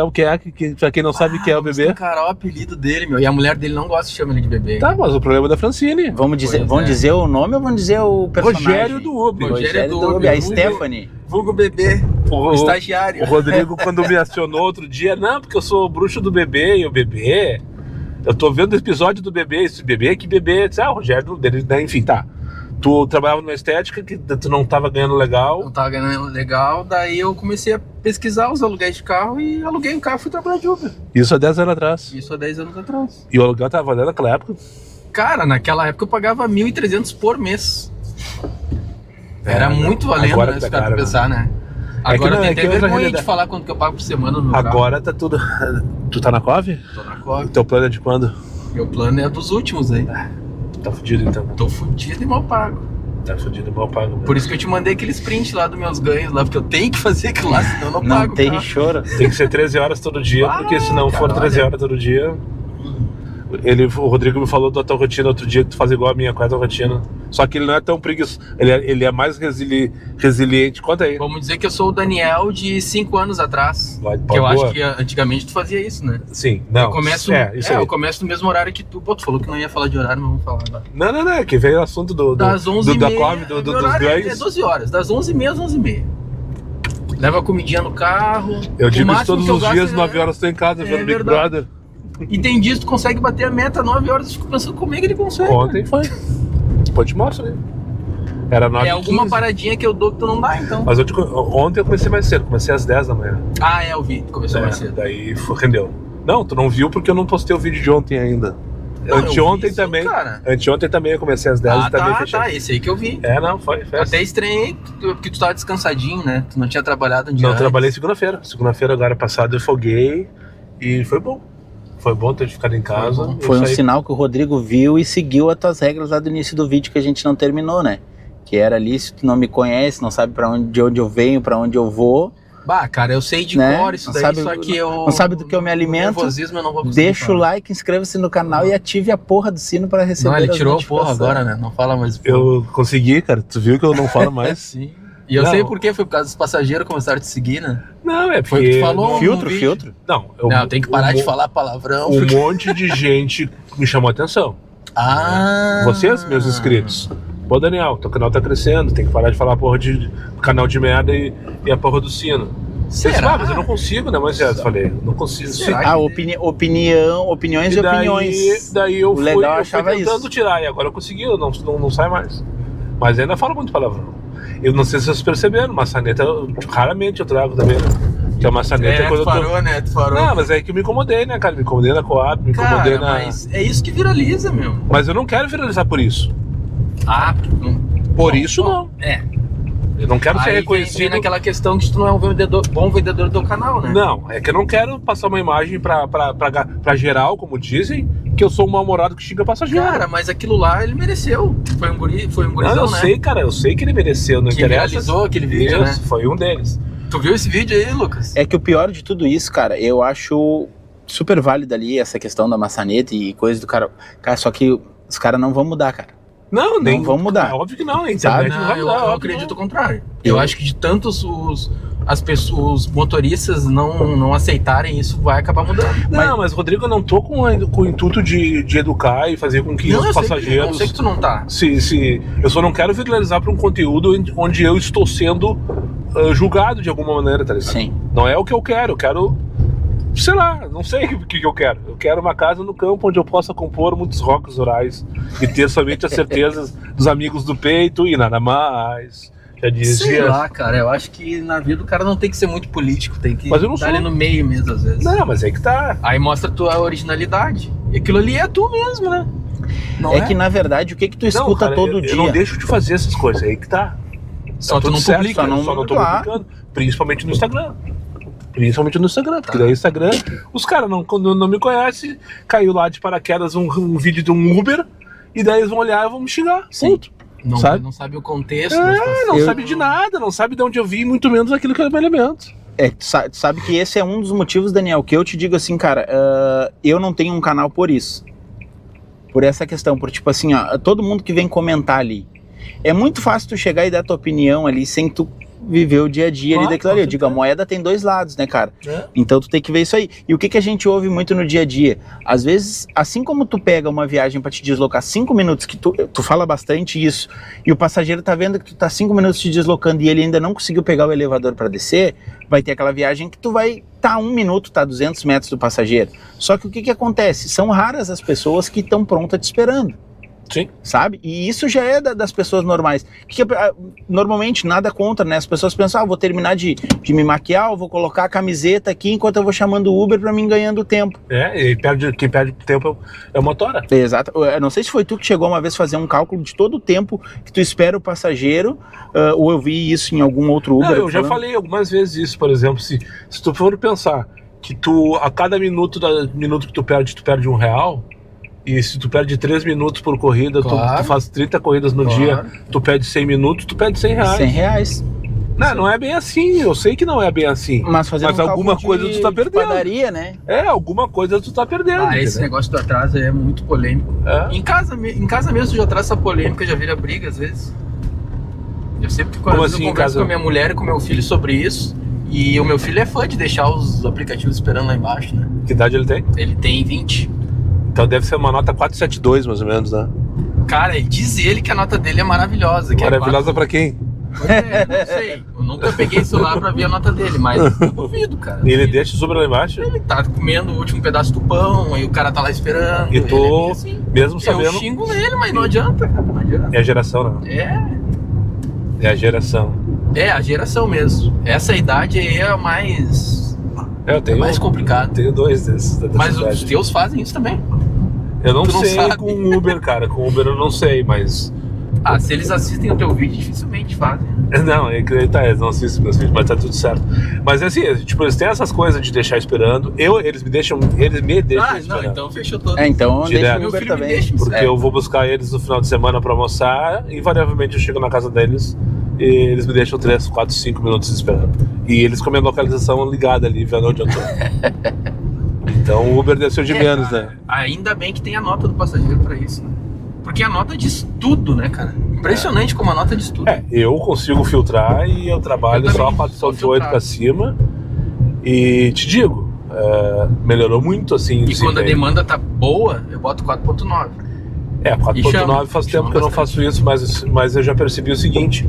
não sabe quem é o bebê. Cara, o apelido dele, meu. E a mulher dele não gosta de chamar ele de bebê. Tá, mas o problema é da Francine. Vamos dizer o nome ou vamos dizer o personagem? Rogério do Uber. Rogério do Uber. A Stephanie. Vulgo bebê. O estagiário. O Rodrigo, quando me acionou outro dia, não, porque eu sou o bruxo do bebê, e o bebê... Eu tô vendo o episódio do bebê, esse bebê, que bebê... o Rogério dele, né? Enfim, tá. Tu trabalhava numa estética que tu não tava ganhando legal. Não tava ganhando legal, daí eu comecei a pesquisar os aluguéis de carro e aluguei um carro e fui trabalhar de Uber. Isso há 10 anos atrás. Isso há 10 anos atrás. E o aluguel tava valendo naquela época? Cara, naquela época eu pagava 1.300 por mês. Era muito valendo, agora né? tá Se cara caro, pensar, né? Agora eu tenho até vergonha realidade. de falar quanto que eu pago por semana no meu Agora tá tudo... Tu tá na Cove? carro. Tô na Cove. O teu plano é de quando? Meu plano é dos últimos aí. Tá fudido então. Tô fudido e mal pago. Tá fudido, mal pago. Por isso que eu te mandei aqueles prints lá dos meus ganhos lá, porque eu tenho que fazer aquilo lá, senão eu não pago. Não tem cara. choro. Tem que ser 13 horas todo dia, porque se não for 13 horas todo dia... O Rodrigo me falou da tua rotina outro dia, que tu faz igual a minha, qual é a tua rotina? Só que ele não é tão preguiçoso, ele é mais resiliente. Conta aí. Vamos dizer que eu sou o Daniel de 5 anos atrás. Que eu acho que antigamente tu fazia isso, né? Sim, não. Eu começo, isso aí. eu começo no mesmo horário que tu. Pô, tu falou que não ia falar de horário, mas vamos falar agora. Não, que veio o assunto das 11h30, da Cove, dos ganhos. É 12 horas, das 11h30 às 11h30. Leva a comidinha no carro. Eu digo isso máximo todos que eu os gasto dias, 9 horas tô em casa vendo Big verdade. Brother. E tem dias que tu consegue bater a meta 9 horas, eu fico pensando como é que ele consegue. Ontem foi. Depois te mostro aí. Era 9h15. É alguma paradinha que eu dou que tu não dá, então. Mas ontem eu comecei mais cedo, comecei às 10 da manhã. Eu vi, tu começou mais cedo. Daí rendeu. Não, tu não viu porque eu não postei o vídeo de ontem ainda. Anteontem também. Anteontem também eu comecei às 10 e também fechei. Esse aí que eu vi. Foi. Até estranhei, porque tu tava descansadinho, né? Tu não tinha trabalhado um dia. Não, eu trabalhei segunda-feira. Segunda-feira agora passada eu folguei e foi bom. Foi bom ter ficado em casa. Foi um sinal que o Rodrigo viu e seguiu as tuas regras lá do início do vídeo que a gente não terminou, né? Que era ali, se tu não me conhece, não sabe de onde eu venho, pra onde eu vou. Cara, eu sei de cor isso daí, só que eu... Não sabe do que eu me alimento, nervosismo eu não vou conseguir deixa o like, inscreva-se no canal e ative a porra do sino pra receber as notificações. Não, ele tirou a porra agora, né? Não fala mais porra. Eu consegui, cara. Tu viu que eu não falo mais? Sim. E eu sei por quê, foi por causa dos passageiros começaram a te seguir, né? Não, é porque... Foi o que tu falou Filtro? Não, tem que parar de falar palavrão. Um monte de gente me chamou a atenção. Vocês, meus inscritos. Pô, Daniel, teu canal tá crescendo, tem que parar de falar porra de canal de merda e a porra do sino. Será? Mas eu não consigo, né? Mas eu falei, não consigo. Será? Opiniões e opiniões. Daí eu fui achava tentando isso. tirar, e agora eu consegui, eu não sai mais. Mas ainda falo muito palavrão. Eu não sei se vocês perceberam, maçaneta raramente eu trago também, né? Que a maçaneta Tu parou, né? Tu parou. Não, mas é que eu me incomodei, né, cara? Me incomodei na Coab, me incomodei na... Mas é isso que viraliza, meu. Mas eu não quero viralizar por isso. Por isso não. É. Eu não quero ser Aí reconhecido. vem naquela questão que tu não é um bom vendedor do canal, né? Não, é que eu não quero passar uma imagem pra geral, como dizem, que eu sou um mal-humorado que xinga passageiro. Cara, mas aquilo lá ele mereceu. Foi um gurizão, Não, eu né? sei, cara, eu sei que ele mereceu, não Que interessa. realizou aquele vídeo, Isso, né? foi um deles. Tu viu esse vídeo aí, Lucas? É que o pior de tudo isso, cara, eu acho super válido ali essa questão da maçaneta e coisa do cara. Cara, só que os caras não vão mudar, cara. Não, nem vão mudar. É óbvio que não, a internet não vai eu mudar. óbvio acredito que o contrário. Eu acho que de tantos os motoristas não aceitarem isso, vai acabar mudando. Não, mas Rodrigo, eu não tô com o intuito de educar e fazer com que Não, os eu passageiros... sei que tu não tá. Eu só não quero viralizar para um conteúdo onde eu estou sendo julgado de alguma maneira, tá ligado? Sim. Não é o que eu quero, sei lá, não sei o que eu quero. Eu quero uma casa no campo onde eu possa compor muitos rocks orais e ter somente as certezas dos amigos do peito e nada mais. Já Sei dizia. lá, cara, eu acho que na vida o cara não tem que ser muito político, tem que Mas eu não estar sou. ali no meio mesmo, às vezes. Não, mas é que tá. Aí mostra a tua originalidade. E aquilo ali é tu mesmo, né? Não É que na verdade, o que tu escuta cara, todo eu dia? não deixo de fazer essas coisas, é aí que tá. Só Tá tu tudo não certo, publica, só não tô claro. publicando. Principalmente no Instagram. Porque daí o Instagram, os caras quando não me conhecem, caiu lá de paraquedas um vídeo de um Uber, e daí eles vão olhar e vão me xingar. Sim. Ponto. Não sabe o contexto. da situação. Não sabe de nada, não sabe de onde eu vim, muito menos aquilo que é o meu elemento. Tu sabe que esse é um dos motivos, Daniel, que eu te digo assim, cara, eu não tenho um canal por isso. Por essa questão, por tipo assim, ó, todo mundo que vem comentar ali. É muito fácil tu chegar e dar tua opinião ali sem tu viver o dia a dia ali daquilo ali. Eu digo, a moeda tem dois lados, né, cara? É. Então tu tem que ver isso aí. E o que a gente ouve muito no dia a dia? Às vezes, assim como tu pega uma viagem pra te deslocar 5 minutos, que tu fala bastante isso, e o passageiro tá vendo que tu tá 5 minutos te deslocando e ele ainda não conseguiu pegar o elevador pra descer, vai ter aquela viagem que tu vai tá 1 minuto, tá 200 metros do passageiro. Só que o que acontece? São raras as pessoas que estão prontas te esperando. Sim. Sabe? E isso já é das pessoas normais. Normalmente, nada contra, né? As pessoas pensam, vou terminar de me maquiar, eu vou colocar a camiseta aqui enquanto eu vou chamando o Uber pra mim ganhando tempo. E quem perde tempo é o motora. Exato. Eu não sei se foi tu que chegou uma vez a fazer um cálculo de todo o tempo que tu espera o passageiro, ou eu vi isso em algum outro Uber. Não, eu já falei algumas vezes isso, por exemplo, se tu for pensar que a cada minuto que tu perde R$1, e se tu perde 3 minutos por corrida, Claro. tu faz 30 corridas no dia, tu perde 100 minutos, tu perde R$100. R$100. Não é bem assim, eu sei que não é bem assim. Mas alguma coisa tu tá perdendo. Padaria, né? Alguma coisa tu tá perdendo. Esse entendeu? negócio do atraso aí é muito polêmico. É. Em casa mesmo já traz essa polêmica, já vira briga às vezes. Eu sempre que Como eu assim, em converso casa? com a minha mulher e com o meu filho sobre isso. E o meu filho é fã de deixar os aplicativos esperando lá embaixo, né? Que idade ele tem? Ele tem 20. Então deve ser uma nota 472, mais ou menos, né? Cara, e diz ele que a nota dele é maravilhosa. Que Maravilhosa pra quem? Pois é, não sei. Eu nunca peguei isso lá pra ver a nota dele, mas eu duvido, cara. E ele deixa o sobre lá embaixo? Ele tá comendo o último pedaço do pão, e o cara tá lá esperando. E ele tu, é meio assim. mesmo Eu sabendo... xingo nele, mas não adianta, cara. Não adianta. É a geração, né? É a geração. É a geração mesmo. Essa idade aí é a mais Eu tenho, mais complicada. tenho 2 desses. Mas os teus fazem isso também. Eu não tu não sei sabe. com Uber, cara. Com Uber eu não sei, mas... Se eles assistem o teu vídeo, dificilmente fazem. Não, eles não assistem meus vídeos, mas tá tudo certo. Mas assim, tipo, eles têm essas coisas de deixar esperando. Eles me deixam esperando. Não, então fechou todo. Então Direto. deixa o Meu Uber filho me também. deixa. Porque eu vou buscar eles no final de semana pra almoçar. E invariavelmente eu chego na casa deles e eles me deixam 3, 4, 5 minutos esperando. E eles com a minha localização ligada ali, vendo onde eu tô. Então o Uber desceu de menos, cara, né? Ainda bem que tem a nota do passageiro pra isso, né? Porque a nota diz tudo, né, cara? Impressionante como a nota diz tudo. Eu consigo filtrar e eu trabalho Eu só a também, 408 só pra cima. E te digo, melhorou muito assim. E quando a demanda tá boa, eu boto 4.9. É, 4.9 faz tempo que eu não faço isso, mas eu já percebi o seguinte,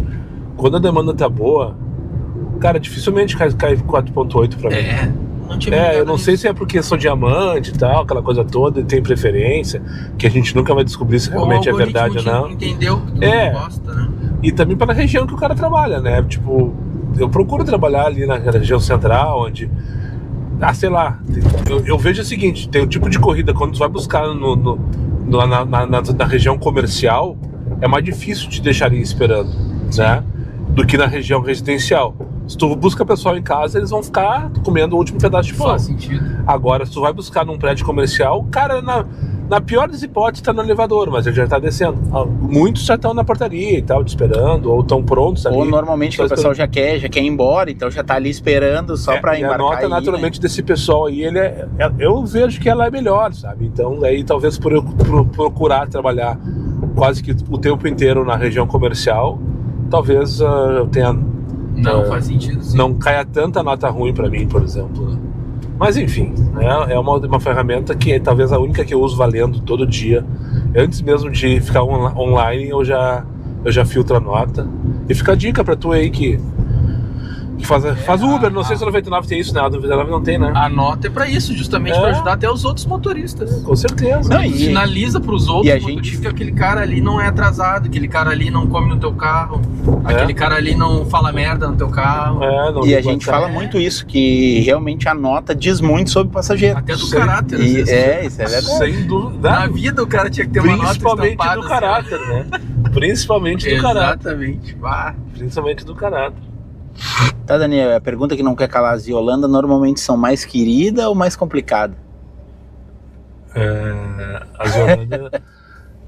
quando a demanda tá boa, cara, dificilmente cai 4.8 pra mim. Eu não sei se é porque sou diamante e tal, aquela coisa toda, e tem preferência, que a gente nunca vai descobrir se realmente é verdade ou não. Entendeu que tu gosta, né? E também pela região que o cara trabalha, né? Tipo, eu procuro trabalhar ali na região central, onde... sei lá, eu vejo o seguinte, tem um tipo de corrida, quando tu vai buscar na região comercial, é mais difícil te deixarem esperando, né? Do que na região residencial. Se tu busca pessoal em casa, eles vão ficar comendo o último pedaço de pão. Faz sentido. Agora, se tu vai buscar num prédio comercial, o cara, na pior das hipóteses, tá no elevador, mas ele já tá descendo. Muitos já estão na portaria e tal, te esperando, ou estão prontos ali. Ou normalmente que o pessoal já quer ir embora, então já tá ali esperando só pra embarcar. E a nota, naturalmente, desse pessoal aí, eu vejo que ela é melhor, sabe? Então, aí talvez por eu procurar trabalhar quase que o tempo inteiro na região comercial, talvez eu tenha... Não faz sentido, sim. Não caia tanta nota ruim pra mim, por exemplo, né? Mas enfim, é uma ferramenta que é talvez a única que eu uso valendo todo dia. Antes mesmo de ficar online, eu já filtro a nota. E fica a dica pra tu aí que faz Uber, não sei se a 99 tem isso, né? A 99 não tem, né? A nota é pra isso, justamente pra ajudar até os outros motoristas. Com certeza. Não, sinaliza pros outros motoristas que aquele cara ali não é atrasado, aquele cara ali não come no teu carro, aquele cara ali não fala merda no teu carro. E a gente fala muito isso, que realmente a nota diz muito sobre o passageiro. Até do caráter. Isso é verdade. Sem dúvida. Na vida o cara tinha que ter uma nota estampada. Principalmente do caráter, né? Principalmente do caráter. Exatamente. Principalmente do caráter. Tá, Daniel, a pergunta que não quer calar, as de Holanda normalmente são mais querida ou mais complicada? As de Holanda...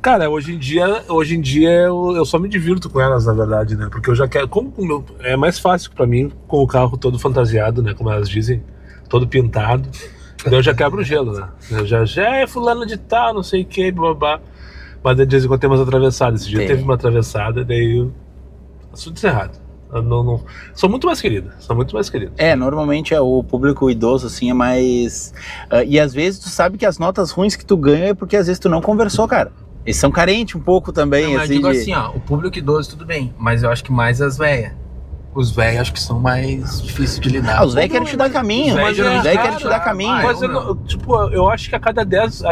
Cara, hoje em dia eu só me divirto com elas, na verdade, né? Porque eu já quero... é mais fácil pra mim com o carro todo fantasiado, né? Como elas dizem, todo pintado. Daí eu já quebro o gelo, né? Eu já é fulano de tal, não sei o que, blá. Mas de vez em quando tem umas atravessadas. Esse dia teve uma atravessada, daí assunto encerrado. Sou muito mais querido. Normalmente o público idoso assim é mais... e às vezes tu sabe que as notas ruins que tu ganha é porque às vezes tu não conversou, cara. Eles são carentes um pouco também. Não, mas assim, eu digo assim, o público idoso tudo bem, mas eu acho que mais as velhas. Os velhos acho que são mais difíceis de lidar. Os velhos querem te dar caminho. Os velhos querem te dar caminho. Mas eu acho que a cada 10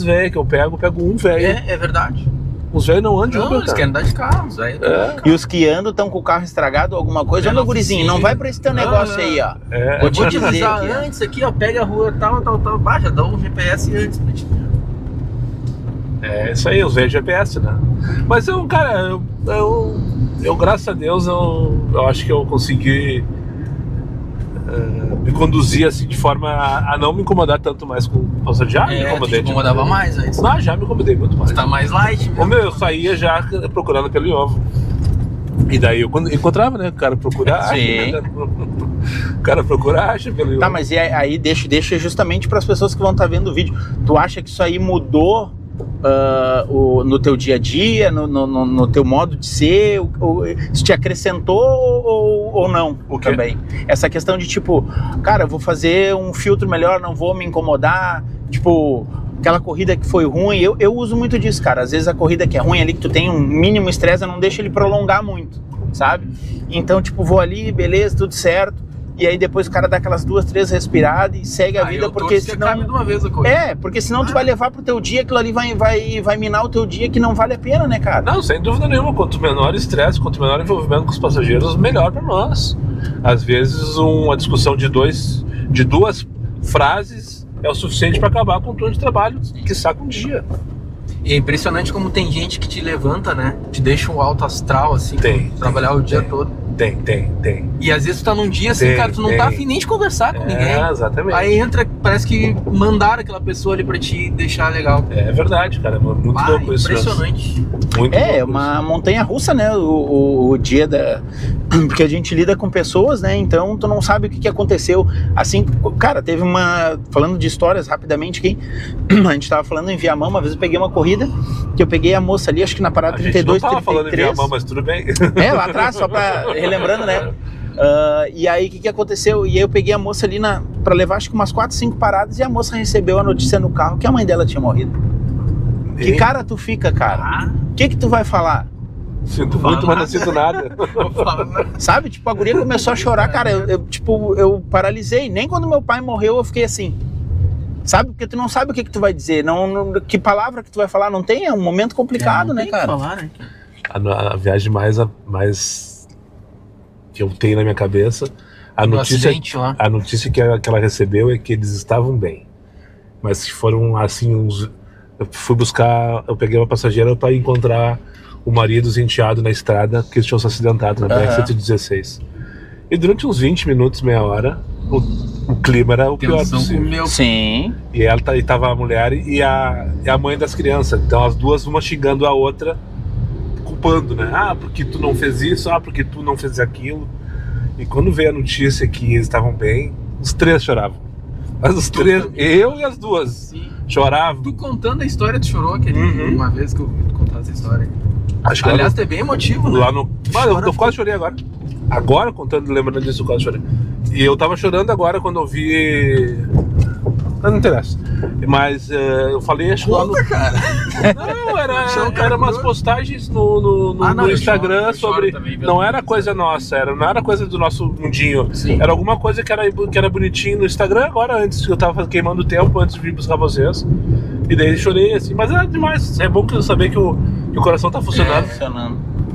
velhos que eu pego um velho. É verdade. Os velhos não andam de Uber, eles querem andar de carro, os velhos. E os que andam estão com o carro estragado ou alguma coisa. Olha, gurizinho, não vai pra esse teu negócio aí, ó. Vou te dizer antes aqui, ó, pega a rua tal, baixa, dá um GPS antes pra te... É isso aí, os velhos GPS, né? Mas eu graças a Deus, eu acho que eu consegui me conduzir assim de forma a não me incomodar tanto mais com o já me incomodei. Me incomodava mais antes. Não, já me incomodei muito mais. Você tá mais light mesmo. Eu saía já procurando pelo ovo. E daí eu encontrava, né? O cara procura, acha. O cara procura, acha pelo ovo. Tá, mas e aí deixa justamente para as pessoas que vão estar vendo o vídeo. Tu acha que isso aí mudou no teu dia a dia, no teu modo de ser? Isso te acrescentou ou não? Também? Essa questão de tipo, cara, eu vou fazer um filtro melhor, não vou me incomodar, tipo... Aquela corrida que foi ruim, eu uso muito disso, cara. Às vezes a corrida que é ruim ali, que tu tem um mínimo estresse, eu não deixo ele prolongar muito, sabe? Então, tipo, vou ali, beleza, tudo certo. E aí depois o cara dá aquelas 2, 3 respiradas e segue a vida, porque senão... de uma vez a corrida. Porque senão tu vai levar pro teu dia, aquilo ali vai minar o teu dia, que não vale a pena, né, cara? Não, sem dúvida nenhuma. Quanto menor estresse, quanto menor envolvimento com os passageiros, melhor pra nós. Às vezes uma discussão de duas frases é o suficiente para acabar com o turno de trabalho, que saca um dia. E é impressionante como tem gente que te levanta, né? Te deixa um alto astral, assim, trabalhar o dia todo. Tem. E às vezes tu tá num dia assim, cara, tu não tá afim nem de conversar com ninguém. Exatamente. Aí entra, parece que mandaram aquela pessoa ali pra te deixar legal. É verdade, cara, muito louco isso. Impressionante. Uma montanha russa, né, o dia porque a gente lida com pessoas, né, então tu não sabe o que aconteceu. Assim, cara, teve falando de histórias rapidamente, que a gente tava falando em Viamão, uma vez eu peguei uma corrida, que eu peguei a moça ali, acho que na parada 32, 33. A gente não tava falando em Viamão, mas tudo bem. Lá atrás, só pra... Relembrando, né? E aí, o que aconteceu? E aí eu peguei a moça ali pra levar, acho que umas 4, 5 paradas, e a moça recebeu a notícia no carro que a mãe dela tinha morrido. Que cara tu fica, cara? O que tu vai falar? Sinto muito, mas não sinto nada. Sabe? Tipo, a guria começou a chorar, cara. Eu paralisei. Nem quando meu pai morreu eu fiquei assim. Sabe? Porque tu não sabe o que tu vai dizer. Que palavra que tu vai falar. Não tem. É um momento complicado, né, cara? Falar, né? A viagem mais que eu tenho na minha cabeça, a notícia que ela recebeu é que eles estavam bem. Mas foram assim eu peguei uma passageira para encontrar o marido enteado na estrada, que eles tinham se acidentado na BR-116. E durante uns 20 minutos, meia hora, o clima era o pior possível. Sim. E tava a mulher e a mãe das crianças. Então as duas, uma xingando a outra, culpando, né? Ah, porque tu não fez isso, porque tu não fez aquilo. E quando veio a notícia que eles estavam bem, os três choravam. Mas os três, eu e as duas, Sim. choravam. Tu contando a história, tu chorou uma vez que eu ouvi tu contar essa história. Acho que aliás, é bem emotivo, né? Lá no... eu quase chorei agora. Agora, lembrando disso, eu quase chorei. E eu tava chorando agora quando eu vi... Não interessa. Mas eu falei, acho que lá no... cara. Não, era umas postagens no Instagram sobre... Também, não era coisa nossa, não era coisa do nosso mundinho. Sim. Era alguma coisa que era bonitinho no Instagram. Agora, antes que eu tava queimando tempo, antes de vir buscar vocês. E daí chorei assim, mas era demais. É bom saber que o coração tá funcionando.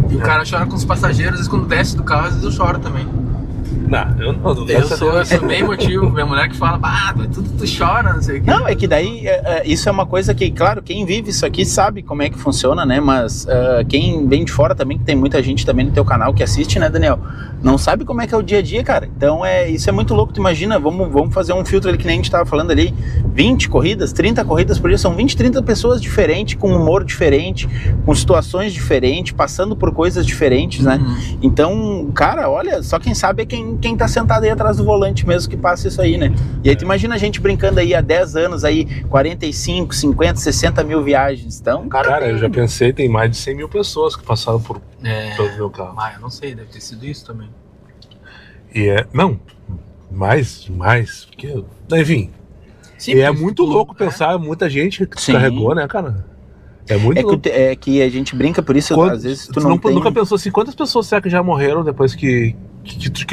E o cara chora com os passageiros, às vezes quando desce do carro, às vezes eu choro também. Não, eu não. Eu sou bem emotivo. Minha mulher que fala, tudo tu chora, não sei o quê. Não, é que daí isso é uma coisa que, claro, quem vive isso aqui sabe como é que funciona, né? Mas quem vem de fora também, que tem muita gente também no teu canal que assiste, né, Daniel? Não sabe como é que é o dia a dia, cara. Então isso é muito louco. Tu imagina, vamos fazer um filtro ali que nem a gente tava falando ali, 20 corridas, 30 corridas por dia, são 20, 30 pessoas diferentes, com humor diferente, com situações diferentes, passando por coisas diferentes, né? Então, cara, olha, só quem sabe é quem tá sentado aí atrás do volante mesmo que passa isso aí, né? E aí tu imagina a gente brincando aí há 10 anos aí, 45, 50, 60 mil viagens. Então, cara, eu já pensei, tem mais de 100 mil pessoas que passaram por todo o meu carro. Eu não sei, deve ter sido isso também. Não, mais, porque, enfim. Sim, e é muito louco pensar, muita gente que carregou, né, cara? É muito louco. É que a gente brinca por isso, às vezes tu nunca pensou assim, quantas pessoas será que já morreram depois que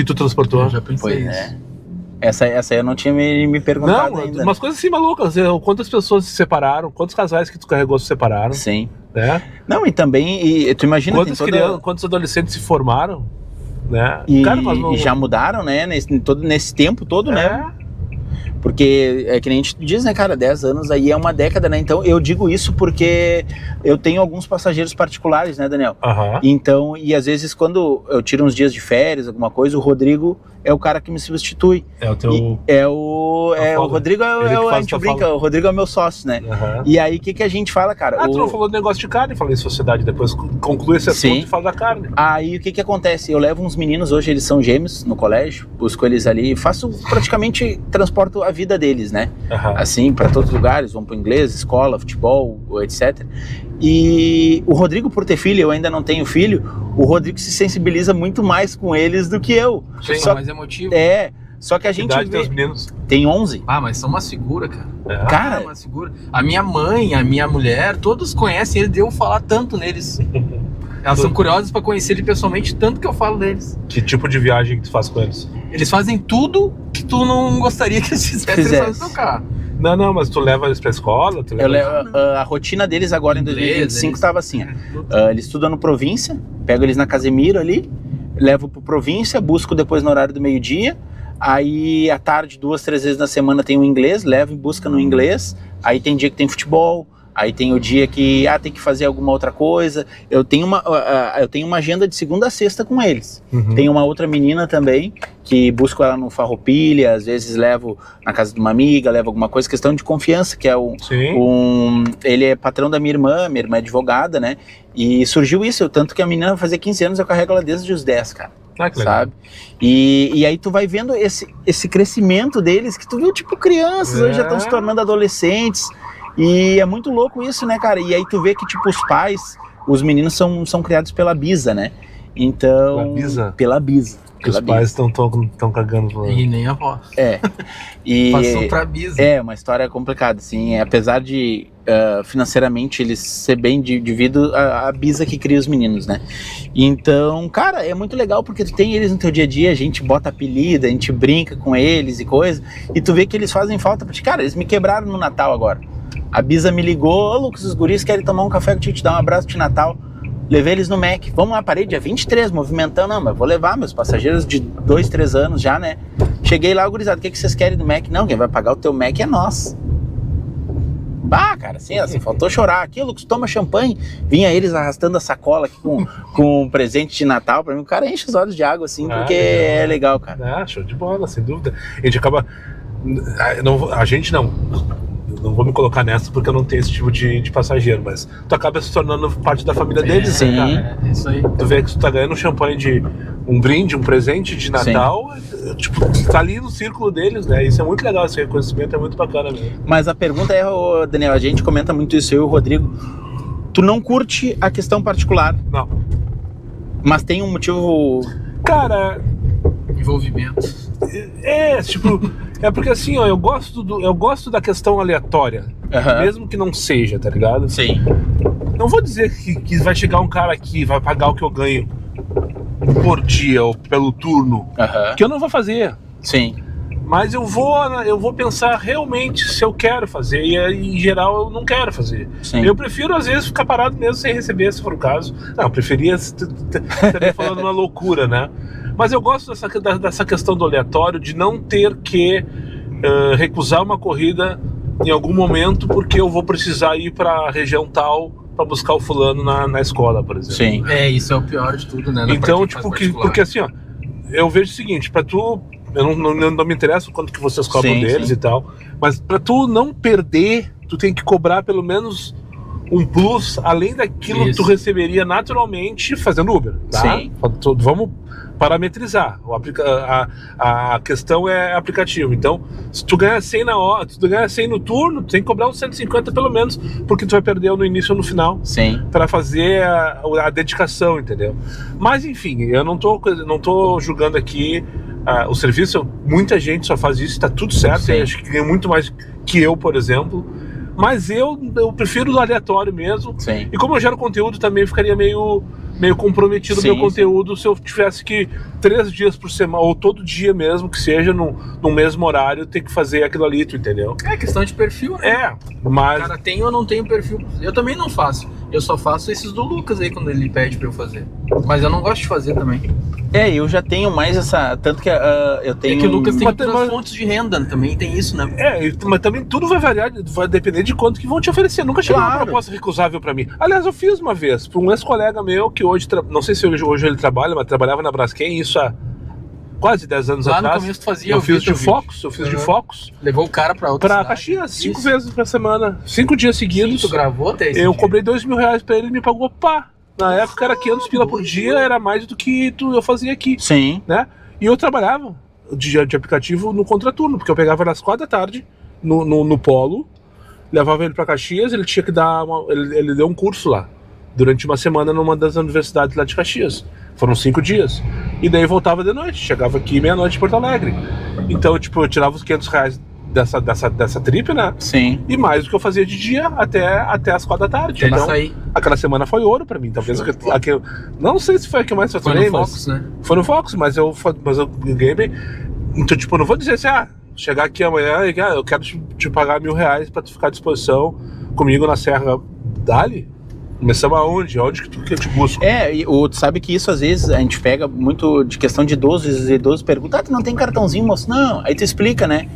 tu transportou? Eu já pensei isso. Essa eu não tinha me perguntado ainda. Umas coisas assim malucas, quantas pessoas se separaram, quantos casais que tu carregou se separaram. Sim. Né? Não, e também, tu imagina... Quantos adolescentes se formaram, né? E já mudaram, né, nesse tempo todo, né? Porque é que nem a gente diz, né, cara, 10 anos aí é uma década, né? Então eu digo isso porque eu tenho alguns passageiros particulares, né, Daniel? Então, e às vezes quando eu tiro uns dias de férias, alguma coisa, o Rodrigo é o cara que me substitui. É o teu... o Rodrigo a gente brinca, o Rodrigo é o meu sócio, né? E aí o que a gente fala, cara? Tu não falou do negócio de carne, falei em sociedade, depois conclui esse assunto e fala da carne. Aí o que acontece? Eu levo uns meninos, hoje eles são gêmeos no colégio, busco eles ali, praticamente transporto a vida deles, né? Assim, para todos os lugares, vão pro inglês, escola, futebol, etc. E o Rodrigo, por ter filho, eu ainda não tenho filho, o Rodrigo se sensibiliza muito mais com eles do que eu. Sim, mais emotivo. Só que a gente idade dos meninos? Tem 11. Mas são uma figura, cara. Cara, uma figura. A minha mãe, a minha mulher, todos conhecem ele, devo falar tanto neles. Elas são curiosas pra conhecer ele pessoalmente, tanto que eu falo deles. Que tipo de viagem que tu faz com eles? Eles fazem tudo que tu não gostaria que eles fizessem no seu carro. Não, mas tu leva eles pra escola? A rotina deles agora em 2025 estava assim, eles estudam no Província, pego eles na Casemiro ali, levo pro Província, busco depois no horário do meio-dia, aí à tarde, 2, 3 vezes na semana tem o inglês, levo em busca no inglês, aí tem dia que tem futebol, aí tem o dia que tem que fazer alguma outra coisa. Eu tenho uma agenda de segunda a sexta com eles. Tem uma outra menina também, que busco ela no Farroupilha, às vezes levo na casa de uma amiga, levo alguma coisa, questão de confiança, que é ele é patrão da minha irmã é advogada, né? E surgiu isso, tanto que a menina vai fazer 15 anos, eu carrego ela desde os 10, cara. Que legal. Sabe? E aí tu vai vendo esse crescimento deles, que tu viu tipo crianças, hoje já estão se tornando adolescentes. E é muito louco isso, né, cara? E aí tu vê que, tipo, os pais, os meninos são criados pela Bisa, né? Então... Pela Bisa? Pela Bisa. Que os pais estão cagando pro... E nem a avó. E Passou pra Bisa. é uma história complicada, assim, apesar de financeiramente eles ser bem devido à Bisa que cria os meninos, né? Então, cara, é muito legal porque tu tem eles no teu dia a dia, a gente bota apelido, a gente brinca com eles e coisa, e tu vê que eles fazem falta, porque, cara, eles me quebraram no Natal agora. A Bisa me ligou: ô Lucas, os guris querem tomar um café contigo, te dar um abraço de Natal. Levei eles no Mac, vamos lá, parei dia 23, movimentando, não, mas vou levar meus passageiros de 2, 3 anos já, né? Cheguei lá, gurizada, o que vocês querem do Mac? Não, quem vai pagar o teu Mac é nós. Bah, cara, assim, faltou chorar. Aqui, Lucas, toma champanhe. Vinha eles arrastando a sacola aqui com um presente de Natal pra mim. O cara enche os olhos de água, assim, porque é legal, cara. Show de bola, sem dúvida. A gente acaba... A gente não vou me colocar nessa porque eu não tenho esse tipo de passageiro, mas tu acaba se tornando parte da família deles, sim. Né, cara? É isso aí. Tu vê que tu tá ganhando um champanhe de um brinde, um presente de Natal, tipo, tu tá ali no círculo deles, né? Isso é muito legal, esse reconhecimento é muito bacana mesmo. Mas a pergunta é, Daniel, a gente comenta muito isso, eu e o Rodrigo, tu não curte a questão particular? Não. Mas tem um motivo... Cara... Envolvimento. Tipo, é porque assim, ó, eu gosto da questão aleatória, mesmo que não seja, tá ligado? Sim. Não vou dizer que vai chegar um cara aqui, vai pagar o que eu ganho por dia ou pelo turno, que eu não vou fazer. Sim. Mas eu vou pensar realmente se eu quero fazer, e em geral eu não quero fazer. Sim. Eu prefiro às vezes ficar parado mesmo sem receber, se for o caso. Não, preferia estaria falando uma loucura, né? Mas eu gosto dessa questão do aleatório, de não ter que recusar uma corrida em algum momento porque eu vou precisar ir para a região tal para buscar o fulano na escola, por exemplo. Sim. Isso é o pior de tudo, né? Então, tipo, porque assim, ó, eu vejo o seguinte, para tu... Eu não me interessa o quanto que vocês cobram deles e tal, mas para tu não perder, tu tem que cobrar pelo menos um plus, além daquilo que tu receberia naturalmente fazendo Uber, tá? Sim. Vamos parametrizar. A questão é aplicativo. Então, se tu ganha 100 na hora, se tu ganha 100 no turno, tu tem que cobrar uns 150 pelo menos, porque tu vai perder no início ou no final. Sim. Para fazer a dedicação, entendeu? Mas enfim, eu não tô julgando aqui o serviço. Muita gente só faz isso, tá tudo certo. Eu acho que ganha muito mais que eu, por exemplo. Mas eu prefiro o aleatório mesmo. Sim. E como eu gero conteúdo também, eu ficaria meio comprometido no meu conteúdo se eu tivesse que 3 dias por semana, ou todo dia mesmo, que seja no mesmo horário, ter que fazer aquilo ali, tu entendeu? É questão de perfil, né? Mas... O cara tem ou não tem perfil. Eu também não faço. Eu só faço esses do Lucas aí, quando ele pede pra eu fazer. Mas eu não gosto de fazer também. Eu já tenho mais essa... Tanto que eu tenho... É que o Lucas tem outras fontes de renda, também tem isso, né? Mas também tudo vai variar, vai depender de quanto que vão te oferecer. Nunca chegou uma proposta recusável pra mim. Aliás, eu fiz uma vez, pra um ex-colega meu, que hoje, não sei se hoje ele trabalha, mas trabalhava na Braskem, isso há quase 10 anos atrás. Lá no começo tu fazia... Eu fiz de Focus. Levou o cara pra outra cidade. Caxias, 5 vezes por semana, 5 dias seguidos. Sim, tu gravou até esse Eu dia. cobrei R$2.000 pra ele e me pagou pá. Na época era 500 pila por dia, era mais do que eu fazia aqui. Sim. Né? E eu trabalhava de aplicativo no contraturno, porque eu pegava nas 4 da tarde no polo, levava ele pra Caxias, ele tinha que dar ele deu um curso lá durante uma semana numa das universidades lá de Caxias. Foram 5 dias. E daí voltava de noite, chegava aqui meia-noite em Porto Alegre. Então, tipo, eu tirava os R$500 dessa trip, né? Sim. E mais do que eu fazia de dia até as 4 da tarde. Então, aquela semana foi ouro pra mim. Talvez não sei se foi a que eu mais faturei, mas... Focus, né? Foi no Focus, mas eu ganhei bem. Então, tipo, eu não vou dizer assim, chegar aqui amanhã e eu quero te pagar R$1.000 pra tu ficar à disposição comigo na Serra Dali. Começamos aonde? Onde que eu te busco? Tu sabe que isso às vezes a gente pega muito de questão de idosos, e idosos perguntam, tu não tem cartãozinho, moço? Não, aí tu explica, né?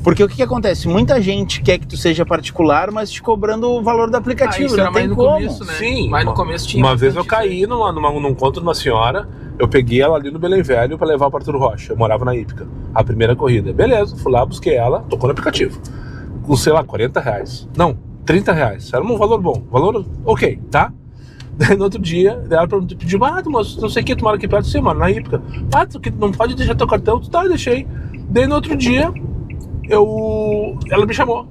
Porque o que acontece? Muita gente quer que tu seja particular, mas te cobrando o valor do aplicativo, isso não era tem mais no como. Começo, né? Sim. Mas no começo tinha. Uma vez eu caí num encontro de uma senhora, eu peguei ela ali no Belém Velho pra levar para Arthur Rocha, eu morava na Ípica, a primeira corrida. Beleza, fui lá, busquei ela, tocou no aplicativo. Com, sei lá, R$40. Não, R$30. Era um valor bom, valor ok, tá? Daí no outro dia, ela pediu, mas não sei o que, tu mora aqui perto de você, mano, na Ípica. Tu não pode deixar teu cartão? Eu deixei. Daí no outro dia, ela me chamou.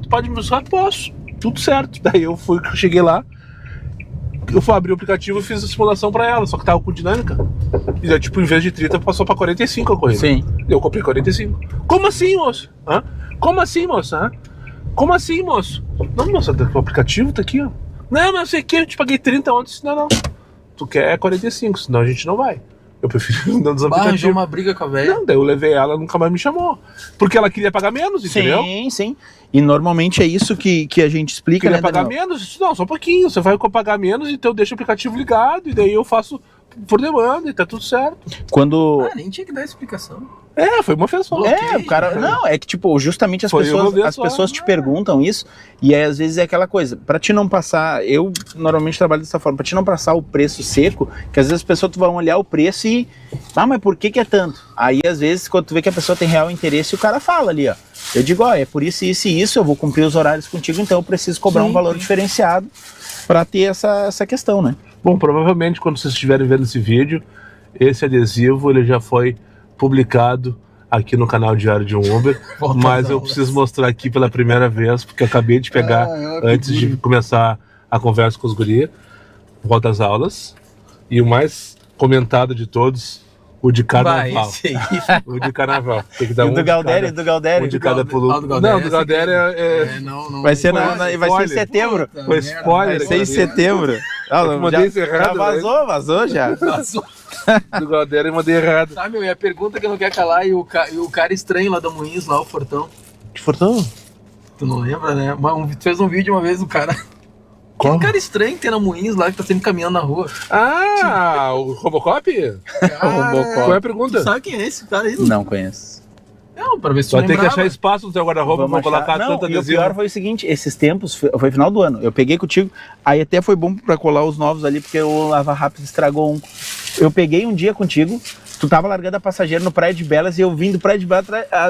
Tu pode me buscar? Posso. Tudo certo. Daí eu cheguei lá, eu fui abrir o aplicativo e fiz a simulação pra ela, só que tava com dinâmica. E daí, tipo, em vez de 30, passou pra 45 a corrida. Sim. Eu comprei 45. Como assim, moço? Hã? Como assim, moço? Hã? Como assim, moço? Não, moço, o aplicativo tá aqui, ó. Não, mas eu sei que eu te paguei 30 ontem. Não. Tu quer 45, senão a gente não vai. Eu prefiro não dos Arranjou aplicativos. uma briga com a velha. Não, daí eu levei ela, nunca mais me chamou. Porque ela queria pagar menos, entendeu? Sim. E normalmente é isso que a gente explica, Queria né, pagar Daniel? menos? Eu disse, não, só um pouquinho. Você vai pagar menos, então eu deixo o aplicativo ligado. E daí eu faço por demanda e tá tudo certo. Quando... Ah, nem tinha que dar explicação. Foi uma vez só. o cara... Não, é que, tipo, justamente as Foi uma vez pessoas só. te perguntam isso, e aí, às vezes, é aquela coisa, pra te não passar... Eu, normalmente, trabalho dessa forma, pra te não passar o preço seco, que às vezes as pessoas vão olhar o preço e... Ah, mas por que é tanto? Aí, às vezes, quando tu vê que a pessoa tem real interesse, o cara fala ali, ó. Eu digo, ó, é por isso, isso e isso, eu vou cumprir os horários contigo, então eu preciso cobrar um valor diferenciado pra ter essa questão, né? Bom, provavelmente quando vocês estiverem vendo esse vídeo, esse adesivo ele já foi publicado aqui no canal Diário de um Uber, mas eu preciso mostrar aqui pela primeira vez, porque eu acabei de pegar antes de começar a conversa com os guri. Volta às aulas. E o mais comentado de todos, o de carnaval. O de carnaval. Tem que dar E o do Galdério, um de cada pulo. Não, do Galdério Não, Vai ser, Foi vai ser em setembro. Foi spoiler. Vai ser em setembro. Eu mandei isso errado, já vazou já. Do Galdério eu mandei errado. Sabe, meu, e a pergunta que não quer calar, e o cara estranho lá da Moinhos, lá, o Fortão. Que fortão? Tu não lembra, né? Fez um vídeo uma vez, o cara... Qual? Um cara estranho que tem na Moinhos lá, que tá sempre caminhando na rua. Ah, o Robocop? Robocop. Qual é a pergunta? Tu sabe quem é esse cara aí? Não conheço. Não, pra ver se tu Vai ter que lembrava. achar espaço no teu guarda-roupa pra colocar Não, tanta e o adesivo. pior foi o seguinte, esses tempos, foi final do ano, eu peguei contigo, aí até foi bom pra colar os novos ali, porque o Lava Rápido estragou um. Eu peguei um dia contigo, tu tava largando a passageira no Praia de Belas e eu vim do Praia de Belas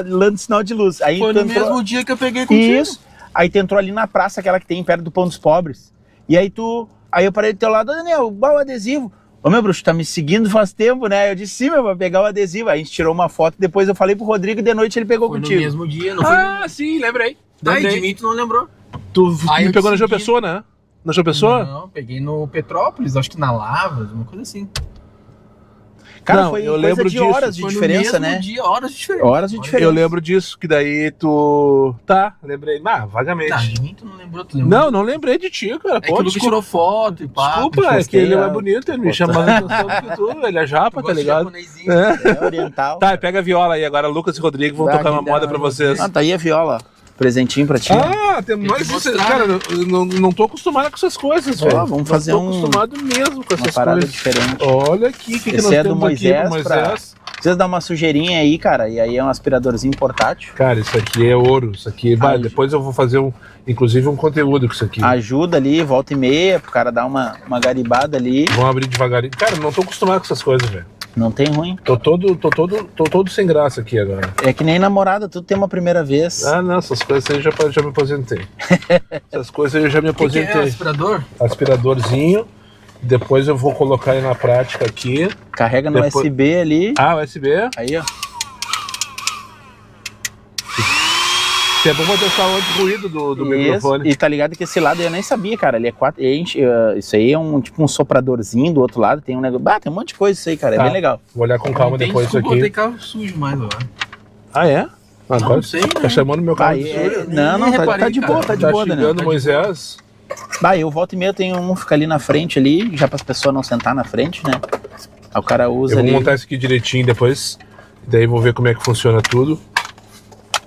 dando sinal de luz. Aí Foi tu no entrou... mesmo dia que eu peguei contigo. Isso. Aí tu entrou ali na praça, aquela que tem perto do Pão dos Pobres. E aí aí eu parei do teu lado, Daniel, qual o adesivo? Ô meu bruxo, tá me seguindo faz tempo, né? Eu disse, sim, meu, vou pegar o adesivo. Aí a gente tirou uma foto, depois eu falei pro Rodrigo e de noite ele pegou Foi contigo. no mesmo dia, não foi? Ah, sim, lembrei. Daí de mim tu não lembrou? Tu Aí me eu pegou na te João segui. Pessoa, né? Na João Pessoa? Não, peguei no Petrópolis, acho que na Lavras, uma coisa assim. Cara, Não, foi eu coisa lembro de disso. horas de Foi diferença, no mesmo né? dia, horas de diferença. Horas de diferença. Eu lembro disso, que daí tu... Tá, lembrei. Vagamente. Não, de mim tu não lembrou, tu lembrou? Não lembei de ti, cara. É que o Lucas tirou foto e pá. Desculpa, é que ele é mais bonito, ele me chama mais atenção do que tu. Ele é japa, tá ligado? É oriental. Tá, pega a viola aí. Agora Lucas e Rodrigo vão tocar uma moda pra vocês. Ah, tá aí a viola, ó. Presentinho pra ti. Ah, tem mais que isso. mostrar, Cara, eu não tô acostumado com essas coisas, velho. vamos fazer não tô acostumado mesmo com uma essas parada coisas. diferente. Olha aqui, o que Esse nós é do temos aqui pro Moisés pra- Moisés. Precisa dar uma sujeirinha aí, cara, e aí é um aspiradorzinho portátil. Cara, isso aqui é ouro. Isso aqui, vai, Ai, depois eu vou fazer inclusive um conteúdo com isso aqui. Ajuda ali, volta e meia, pro cara dar uma garibada ali. Vamos abrir devagarinho. Cara, eu não tô acostumado com essas coisas, velho. Não tem ruim. Tô todo sem graça aqui agora. É que nem namorada, tudo tem uma primeira vez. Ah, não, essas coisas aí eu já me aposentei. Essas coisas aí eu já me O que é aposentei. aspirador? Aspiradorzinho. Depois eu vou colocar ele na prática aqui. Carrega no Depois- USB ali. Ah, USB. Aí, ó. Que é bom pra testar o anti-ruído do Isso. microfone. E tá ligado que esse lado eu nem sabia, cara. Ele é quatro. Isso aí é tipo um sopradorzinho do outro lado. Tem um negócio. Tem um monte de coisa isso aí, cara. É Tá. bem legal. Vou olhar com calma Não tem depois isso desculpa, aqui. Tem carro sujo mais agora. Ah, é? Agora Não sei, tá né? chamando meu carro Aí, de é- sujo. não, nem tá reparei, de cara. boa, tá de Tá boa, Daniel. xingando o Moisés. Bah, eu volta e meia tenho um fica ali na frente ali, já para as pessoas não sentar na frente, né? Aí o cara usa Eu vou ali. montar isso aqui direitinho depois. Daí vou ver como é que funciona tudo.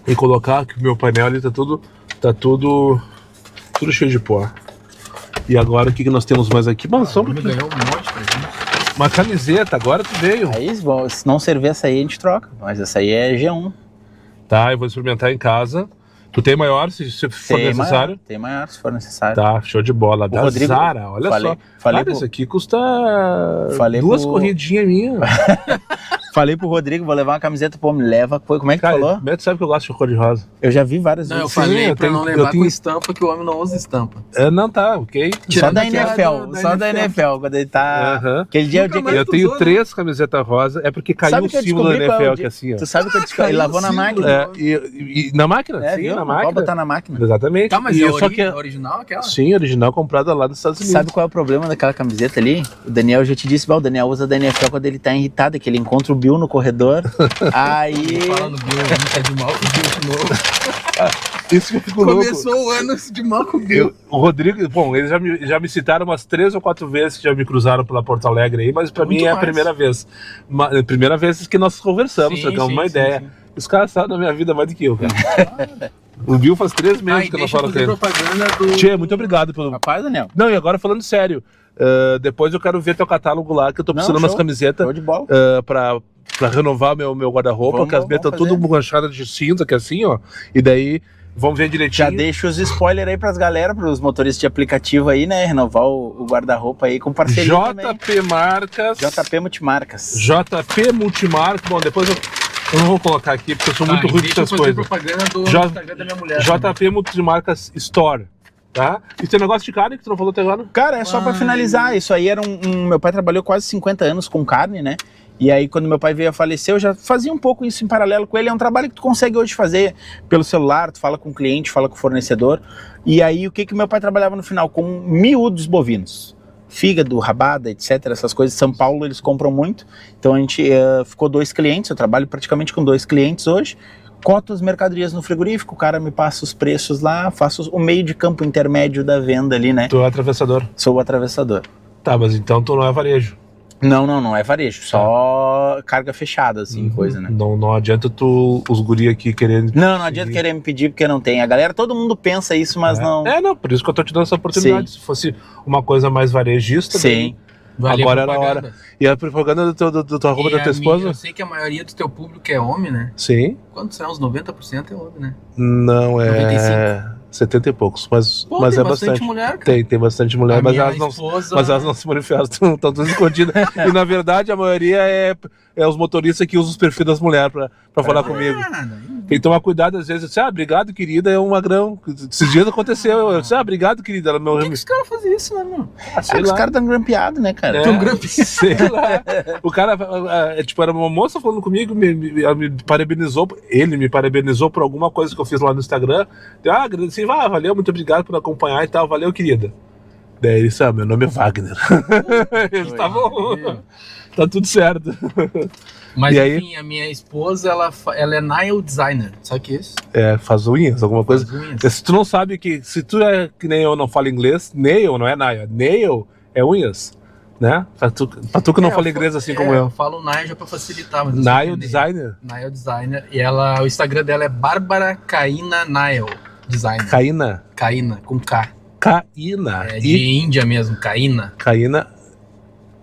E colocar que o meu painel ali tá tudo cheio de pó. E agora o que nós temos mais aqui? Mano, só um Me pouquinho. ganhou um monte pra gente. Uma camiseta, agora tu veio. Aí, bom, se não servir essa aí, a gente troca. Mas essa aí é G1. Tá, eu vou experimentar em casa. Tu tem maior, se for necessário? Tem maior, se for necessário. Tá, show de bola. Da Rodrigo, Zara, olha falei- só. falei Cara, pro- isso aqui custa Falei 2 pro- corridinhas minhas. Falei pro Rodrigo, vou levar uma camiseta, pô, me leva. Como é que tu Cara, falou? tu sabe que eu gosto de cor de rosa. Eu já vi várias Não, eu vezes. falei eu pra tenho- não eu levar tenho- com estampa, que o homem não usa estampa. Não, tá, ok. Só Tirando da aquela NFL, só da NFL, quando ele tá... Aham. Aquele dia é o Nunca dia que mais Eu tu tenho usou, 3 camisetas rosa, é porque caiu Sabe o que eu símbolo da descobri qual é o NFL, que dia? é assim, ó. Tu sabe que eu descobri, ele Caiu lavou o na símbolo. máquina. É, e na máquina? É, Sim, viu? na Pode máquina. botar na máquina. Exatamente. Tá, mas E é eu só que... original aquela? Sim, original comprada lá dos Estados Unidos. Sabe qual é o problema daquela camiseta ali? O Daniel já te disse, o Daniel usa da NFL quando ele tá irritado, é que ele encontra o Bill no corredor, aí... Falando Bill, a gente tá de mal com o Bill de novo. Isso que eu fico louco. Começou o ano de mal com o Bill. O Rodrigo, bom, eles já me citaram umas 3 ou 4 vezes que já me cruzaram pela Porto Alegre aí, mas pra mim Muito é a mais. primeira vez. Primeira vez que nós conversamos, Sim, trocamos sim, uma sim, ideia. sim. Os caras sabem da minha vida mais do que eu, cara. O Bill faz 3 meses E que eu não deixa eu falo com fazer ele. propaganda do... Tchê, muito obrigado pelo... Rapaz, Daniel, Não, e agora falando sério, depois eu quero ver teu catálogo lá, que eu tô precisando de umas show. camisetas show de bola. pra renovar meu guarda-roupa, Vamos- porque as minhas estão vamos tudo manchadas de cinza, que é assim, ó. E daí, vamos ver direitinho. Já deixa os spoilers aí pras galera, pros motoristas de aplicativo aí, né? Renovar o guarda-roupa aí com parceria também. JP Marcas. JP Multimarcas. JP Multimarcas. Bom, depois eu não vou colocar aqui, porque eu sou muito ruim com essas coisas. Propaganda do J- Instagram da minha mulher. JP Multimarcas Store, tá? E tem negócio de carne que tu não falou até agora? Cara, é só pra finalizar, isso aí era meu pai trabalhou quase 50 anos com carne, né? E aí quando meu pai veio a falecer, eu já fazia um pouco isso em paralelo com ele. É um trabalho que tu consegue hoje fazer pelo celular, tu fala com o cliente, fala com o fornecedor. E aí o que meu pai trabalhava no final? Com miúdos bovinos. Fígado, rabada, etc. Essas coisas. São Paulo eles compram muito. Então a gente ficou 2 clientes, eu trabalho praticamente com 2 clientes hoje. Coto as mercadorias no frigorífico, o cara me passa os preços lá, faço o meio de campo intermédio da venda ali, né? Tu é atravessador. Sou o atravessador. Tá, mas então tu não é varejo. Não é varejo, só carga fechada, assim, coisa, né? Não adianta os guri aqui querendo... Não adianta querer me pedir porque não tem. A galera, todo mundo pensa isso, mas não. Não, por isso que eu tô te dando essa oportunidade. Sim. Se fosse uma coisa mais varejista... Sim. Valeu Agora a era a propaganda. hora. E a propaganda do tua roupa E da a tua esposa? minha- Eu sei que a maioria do teu público é homem, né? Sim. Quantos são? Uns 90% é homem, né? Não, é... 95. 70 e poucos, mas Pô, mas tem é bastante mulher, cara. Tem bastante mulher, A mas minha elas, não, esposa- mas elas não se manifestam, estão todas escondidas. E na verdade a maioria é os motoristas que usam os perfis das mulheres pra falar comigo. Tem que tomar cuidado, às vezes, eu disse, obrigado, querida, é um magrão. Esses dias aconteceu, eu disse, obrigado, querida. Ela Por que os caras fazem isso, né, meu? sei Os lá. caras estão grampeados, né, cara? É, Tão grampeado. sei lá. O cara, tipo, era uma moça falando comigo, ela me parabenizou, ele me parabenizou por alguma coisa que eu fiz lá no Instagram. Eu agradeci, valeu, muito obrigado por acompanhar e tal, valeu, querida. Daí ele disse, meu nome é Wagner. Ele tá bom, tá tudo certo. Mas E aí? enfim, a minha esposa, ela é nail designer, sabe o que é isso? Faz unhas, alguma coisa. Faz unhas. Se tu não sabe se tu é que nem eu, não fala inglês, nail não é nail, nail é unhas, né? Pra tu que não fala inglês assim como Eu eu. falo nail já pra facilitar. Mas eu sei Nail entender. designer, Nail designer. E o Instagram dela é Bárbara Caína Nail Designer. Caína, Caína, com K. Caína, É de Índia mesmo, Caína. Caína,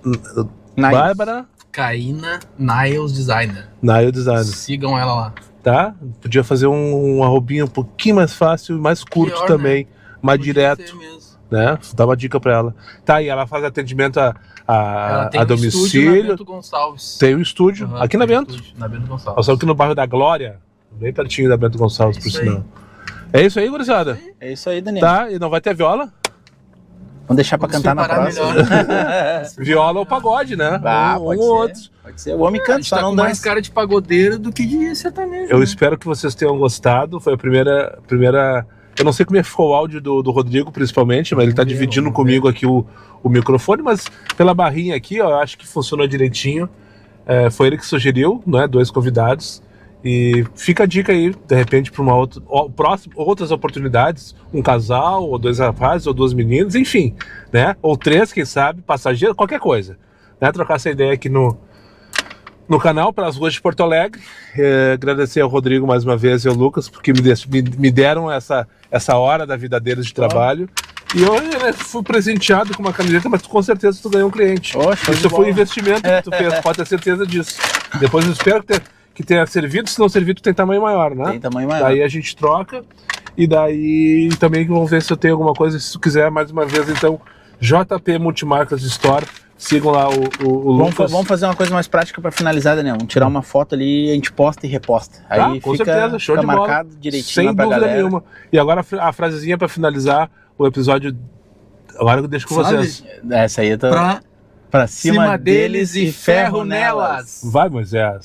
Nice. Bárbara, Caína Nails Designer. nail designer, Sigam ela lá. tá? Podia fazer um arrobinho um pouquinho mais fácil e mais curto Pior, também, mais Podia direto, ser mesmo. né? Dá uma dica pra ela. Tá, e ela faz atendimento Ela a tem um estúdio na domicílio, Bento Gonçalves. tem um estúdio, Aham, aqui na tem um Bento. estúdio Na Bento Gonçalves. Nós estamos aqui no bairro da Glória, bem pertinho da Bento Gonçalves, É por isso sinal. É isso aí, gurizada. É isso aí, Daniel. Tá, e não vai ter viola? Vamos deixar pra Vamos cantar na separar próxima. melhor. Viola ou pagode, né? Pode ou ser. outro. Pode ser. O homem A canta, gente só tá não com mais dança. cara de pagodeiro do que de sertanejo. Eu né? espero que vocês tenham gostado. Foi a primeira. Eu não sei como é que ficou o áudio do Rodrigo, principalmente, mas ele tá dividindo comigo aqui o microfone, mas pela barrinha aqui, ó, eu acho que funcionou direitinho. Foi ele que sugeriu, né? 2 convidados. E fica a dica aí, de repente, para outras oportunidades, um casal, ou 2 rapazes, ou 2 meninas, enfim, né? Ou 3, quem sabe, passageiro, qualquer coisa. Né? Trocar essa ideia aqui no canal, pelas ruas de Porto Alegre. Agradecer ao Rodrigo mais uma vez e ao Lucas, porque me deram essa hora da vida deles de trabalho. E eu fui presenteado com uma camiseta, mas com certeza tu ganhou um cliente. Show de Isso foi bola. um investimento que tu fez, pode ter certeza disso. Depois eu espero que tenha servido, se não servir, tu tem tamanho maior, né? Tem tamanho maior. Daí a gente troca, e daí também vamos ver se eu tenho alguma coisa, se tu quiser, mais uma vez, então, JP Multimarcas Store, Sigam lá o Lucas. Vamos fazer uma coisa mais prática pra finalizar, Daniel. Vamos tirar uma foto ali, a gente posta e reposta. Aí Com fica, certeza, show fica de bola. marcado direitinho Sem lá pra dúvida galera. nenhuma. E agora a frasezinha pra finalizar o episódio. Agora eu deixo com vocês. Essa aí eu tô... Pra cima deles e ferro nelas. Vai, Moisés.